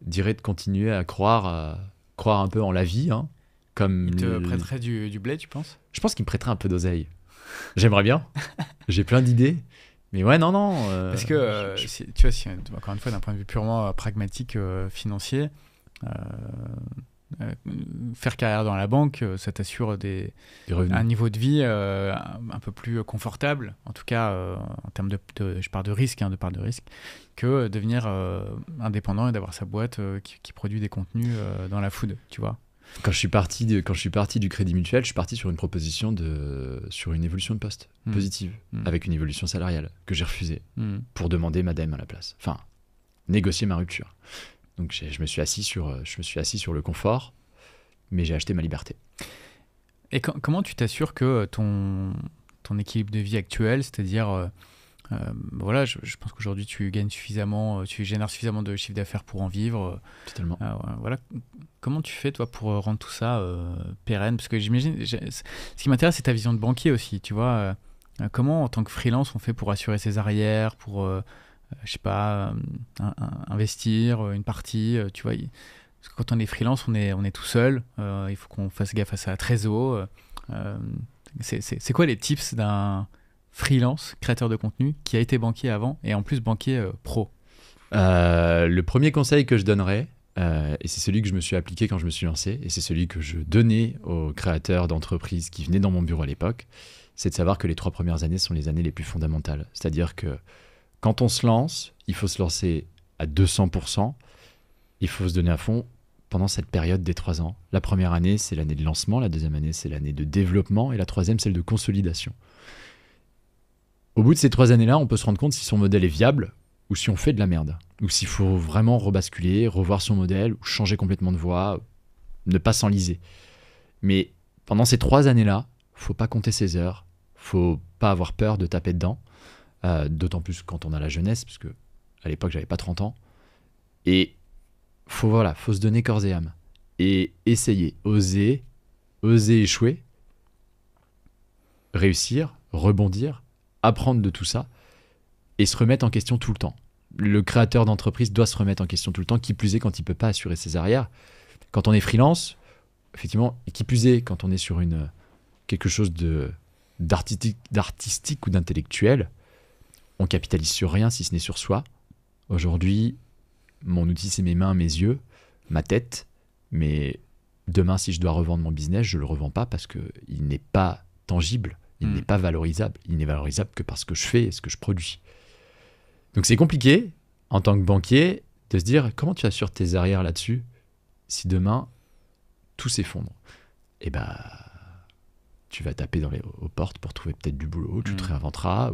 dirait de continuer à croire un peu en la vie, hein, comme il te prêterait du blé, tu penses? Je pense qu'il me prêterait un peu d'oseille. J'aimerais bien. J'ai plein d'idées. Mais ouais, non. Parce que, tu vois, encore une fois, d'un point de vue purement pragmatique, financier, faire carrière dans la banque, ça t'assure un niveau de vie un peu plus confortable, en tout cas en termes je parle de risque, de part de risque, que devenir indépendant et d'avoir sa boîte qui produit des contenus dans la food, tu vois. Quand je suis parti du Crédit Mutuel, je suis parti sur une proposition sur une évolution de poste positive, avec une évolution salariale que j'ai refusée pour demander MADEM à la place. Enfin, négocier ma rupture. Donc je me suis assis sur le confort, mais j'ai acheté ma liberté. Et comment tu t'assures que ton équilibre de vie actuel, c'est-à-dire, voilà, je pense qu'aujourd'hui tu gagnes suffisamment, tu génères suffisamment de chiffre d'affaires pour en vivre. Totalement. Voilà. Comment tu fais, toi, pour rendre tout ça pérenne? Parce que j'imagine, ce qui m'intéresse, c'est ta vision de banquier aussi, tu vois. Comment, en tant que freelance, on fait pour assurer ses arrières, pour, je sais pas, investir une partie, tu vois. Parce que quand on est freelance, on est tout seul. Il faut qu'on fasse gaffe à sa trésor. C'est quoi les tips d'un freelance, créateur de contenu, qui a été banquier avant et en plus banquier pro? Le premier conseil que je donnerais, et c'est celui que je me suis appliqué quand je me suis lancé, et c'est celui que je donnais aux créateurs d'entreprises qui venaient dans mon bureau à l'époque, c'est de savoir que les 3 premières années sont les années les plus fondamentales. C'est-à-dire que quand on se lance, il faut se lancer à 200%, il faut se donner à fond pendant cette période des 3 ans. La première année, c'est l'année de lancement, la deuxième année, c'est l'année de développement, et la troisième, celle de consolidation. Au bout de ces 3 années-là, on peut se rendre compte si son modèle est viable ou si on fait de la merde, ou s'il faut vraiment rebasculer, revoir son modèle, ou changer complètement de voie, ne pas s'enliser. Mais pendant ces 3 années-là, faut pas compter ses heures, faut pas avoir peur de taper dedans, d'autant plus quand on a la jeunesse, parce que à l'époque, j'avais pas 30 ans, et faut se donner corps et âme, et essayer, oser échouer, réussir, rebondir, apprendre de tout ça, et se remettre en question tout le temps. Le créateur d'entreprise doit se remettre en question tout le temps, qui plus est quand il ne peut pas assurer ses arrières. Quand on est freelance, effectivement, et qui plus est quand on est sur quelque chose d'artistique ou d'intellectuel, on capitalise sur rien si ce n'est sur soi. Aujourd'hui, mon outil, c'est mes mains, mes yeux, ma tête, mais demain, si je dois revendre mon business, je ne le revends pas parce qu'il n'est pas tangible, il n'est pas valorisable. Il n'est valorisable que parce que je fais et ce que je produis. Donc c'est compliqué, en tant que banquier, de se dire comment tu assures tes arrières là-dessus si demain, tout s'effondre. Eh ben, tu vas taper aux portes pour trouver peut-être du boulot, tu te réinventeras.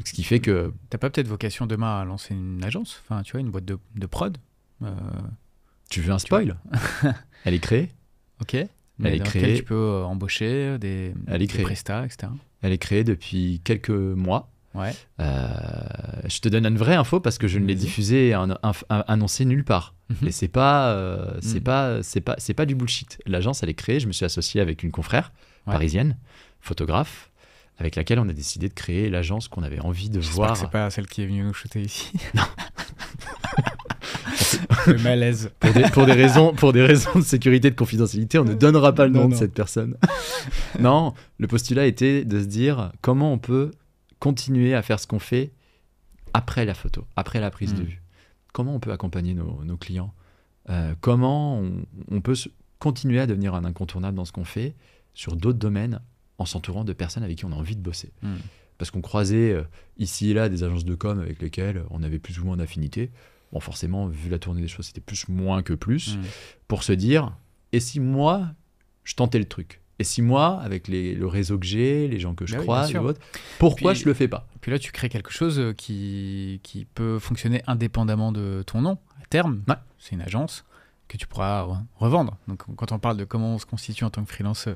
Ce qui fait que... T'as pas peut-être vocation demain à lancer une agence, enfin, tu vois, une boîte de prod Tu veux un spoil? Elle est créée. Ok. Mais dans laquelle tu peux embaucher des prestats, etc. Elle est créée depuis quelques mois. Ouais. Je te donne une vraie info parce que je ne l'ai diffusée et annoncée nulle part. Et c'est pas du bullshit. L'agence, elle est créée. Je me suis associé avec une confrère parisienne, photographe, avec laquelle on a décidé de créer l'agence qu'on avait envie de voir. C'est pas celle qui est venue nous shooter ici. Non. Le malaise. Pour des raisons de sécurité et de confidentialité, on ne donnera pas le nom de cette personne. Non, le postulat était de se dire comment on peut continuer à faire ce qu'on fait après la photo, après la prise de vue. Comment on peut accompagner nos clients, comment on peut continuer à devenir un incontournable dans ce qu'on fait sur d'autres domaines en s'entourant de personnes avec qui on a envie de bosser. Parce qu'on croisait ici et là des agences de com avec lesquelles on avait plus ou moins d'affinité. Bon, forcément, vu la tournée des choses, c'était moins que plus, pour se dire, et si moi, je tentais le truc? Et si moi, avec le réseau que j'ai, les gens que je croise, pourquoi je le fais pas? Puis là, tu crées quelque chose qui peut fonctionner indépendamment de ton nom, à terme. Ouais. C'est une agence que tu pourras revendre. Donc, quand on parle de comment on se constitue en tant que freelance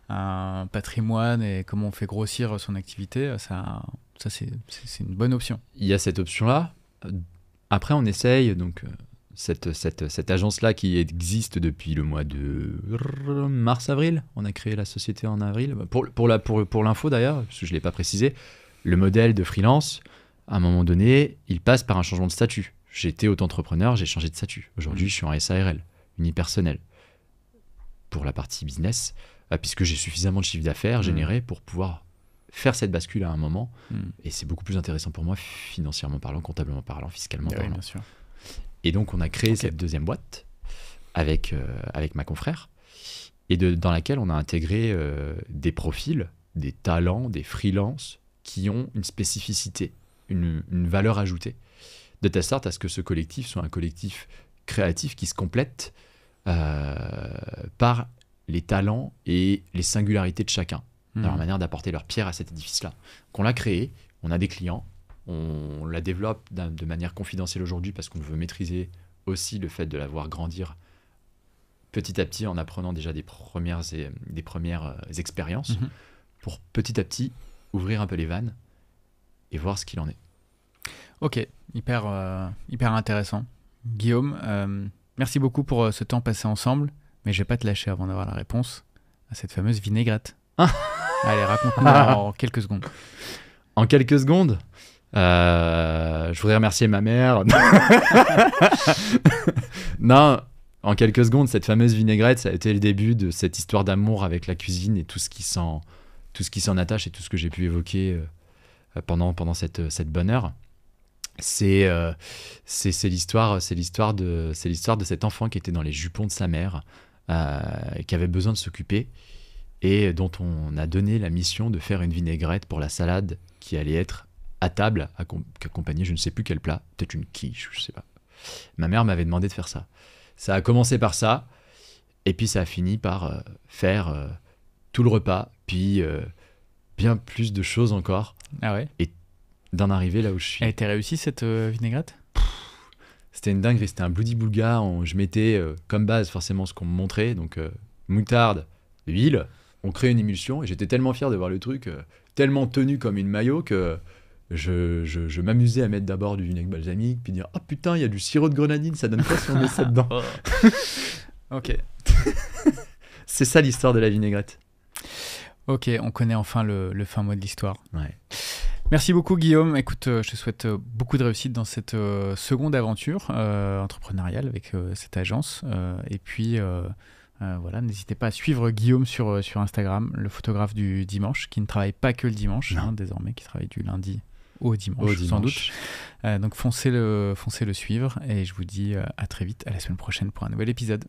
un patrimoine et comment on fait grossir son activité, ça c'est une bonne option. Il y a cette option-là. Après, on essaye, donc cette agence-là qui existe depuis le mois de mars-avril. On a créé la société en avril. Pour l'info d'ailleurs, parce que je ne l'ai pas précisé, le modèle de freelance, à un moment donné, il passe par un changement de statut. J'étais auto-entrepreneur, j'ai changé de statut. Aujourd'hui, je suis en SARL, unipersonnel, pour la partie business, puisque j'ai suffisamment de chiffre d'affaires généré pour pouvoir faire cette bascule à un moment. Et c'est beaucoup plus intéressant pour moi, financièrement parlant, comptablement parlant, fiscalement parlant. Bien sûr. Et donc, on a créé cette deuxième boîte avec ma confrère, et dans laquelle on a intégré des profils, des talents, des freelances qui ont une spécificité, une valeur ajoutée, de telle sorte à ce que ce collectif soit un collectif créatif qui se complète par les talents et les singularités de chacun, dans leur manière d'apporter leur pierre à cet édifice-là. Qu'on l'a créé, on a des clients, on la développe de manière confidentielle aujourd'hui parce qu'on veut maîtriser aussi le fait de la voir grandir petit à petit en apprenant déjà des premières expériences pour petit à petit ouvrir un peu les vannes et voir ce qu'il en est. Ok, hyper intéressant. Guillaume, merci beaucoup pour ce temps passé ensemble, mais je vais pas te lâcher avant d'avoir la réponse à cette fameuse vinaigrette. Allez, raconte-nous en quelques secondes. En quelques secondes, je voudrais remercier ma mère. Non, en quelques secondes, cette fameuse vinaigrette, ça a été le début de cette histoire d'amour avec la cuisine et tout ce qui s'en attache et tout ce que j'ai pu évoquer pendant cette bonne heure. C'est l'histoire de cet enfant qui était dans les jupons de sa mère, qui avait besoin de s'occuper et dont on a donné la mission de faire une vinaigrette pour la salade qui allait être à table, accompagnée je ne sais plus quel plat, peut-être une quiche, je sais pas. Ma mère m'avait demandé de faire ça. Ça a commencé par ça, et puis ça a fini par faire tout le repas, puis bien plus de choses encore. Ah ouais. Et d'en arriver là où je suis. Elle était réussie cette vinaigrette ? C'était une dinguerie, c'était un bloody boulga. Je mettais comme base forcément ce qu'on me montrait, donc moutarde, huile. On crée une émulsion et j'étais tellement fier de voir le truc tellement tenu comme une mayo que je m'amusais à mettre d'abord du vinaigre balsamique puis dire « Oh putain, il y a du sirop de grenadine, ça donne quoi si on met ça dedans ?» Ok. C'est ça l'histoire de la vinaigrette. Ok, on connaît enfin le fin mot de l'histoire. Ouais. Merci beaucoup Guillaume. Écoute, je te souhaite beaucoup de réussite dans cette seconde aventure entrepreneuriale avec cette agence. Et puis voilà, n'hésitez pas à suivre Guillaume sur Instagram, le photographe du dimanche, qui ne travaille pas que le dimanche, désormais, qui travaille du lundi au dimanche, sans doute. Donc foncez le suivre et je vous dis à très vite, à la semaine prochaine pour un nouvel épisode.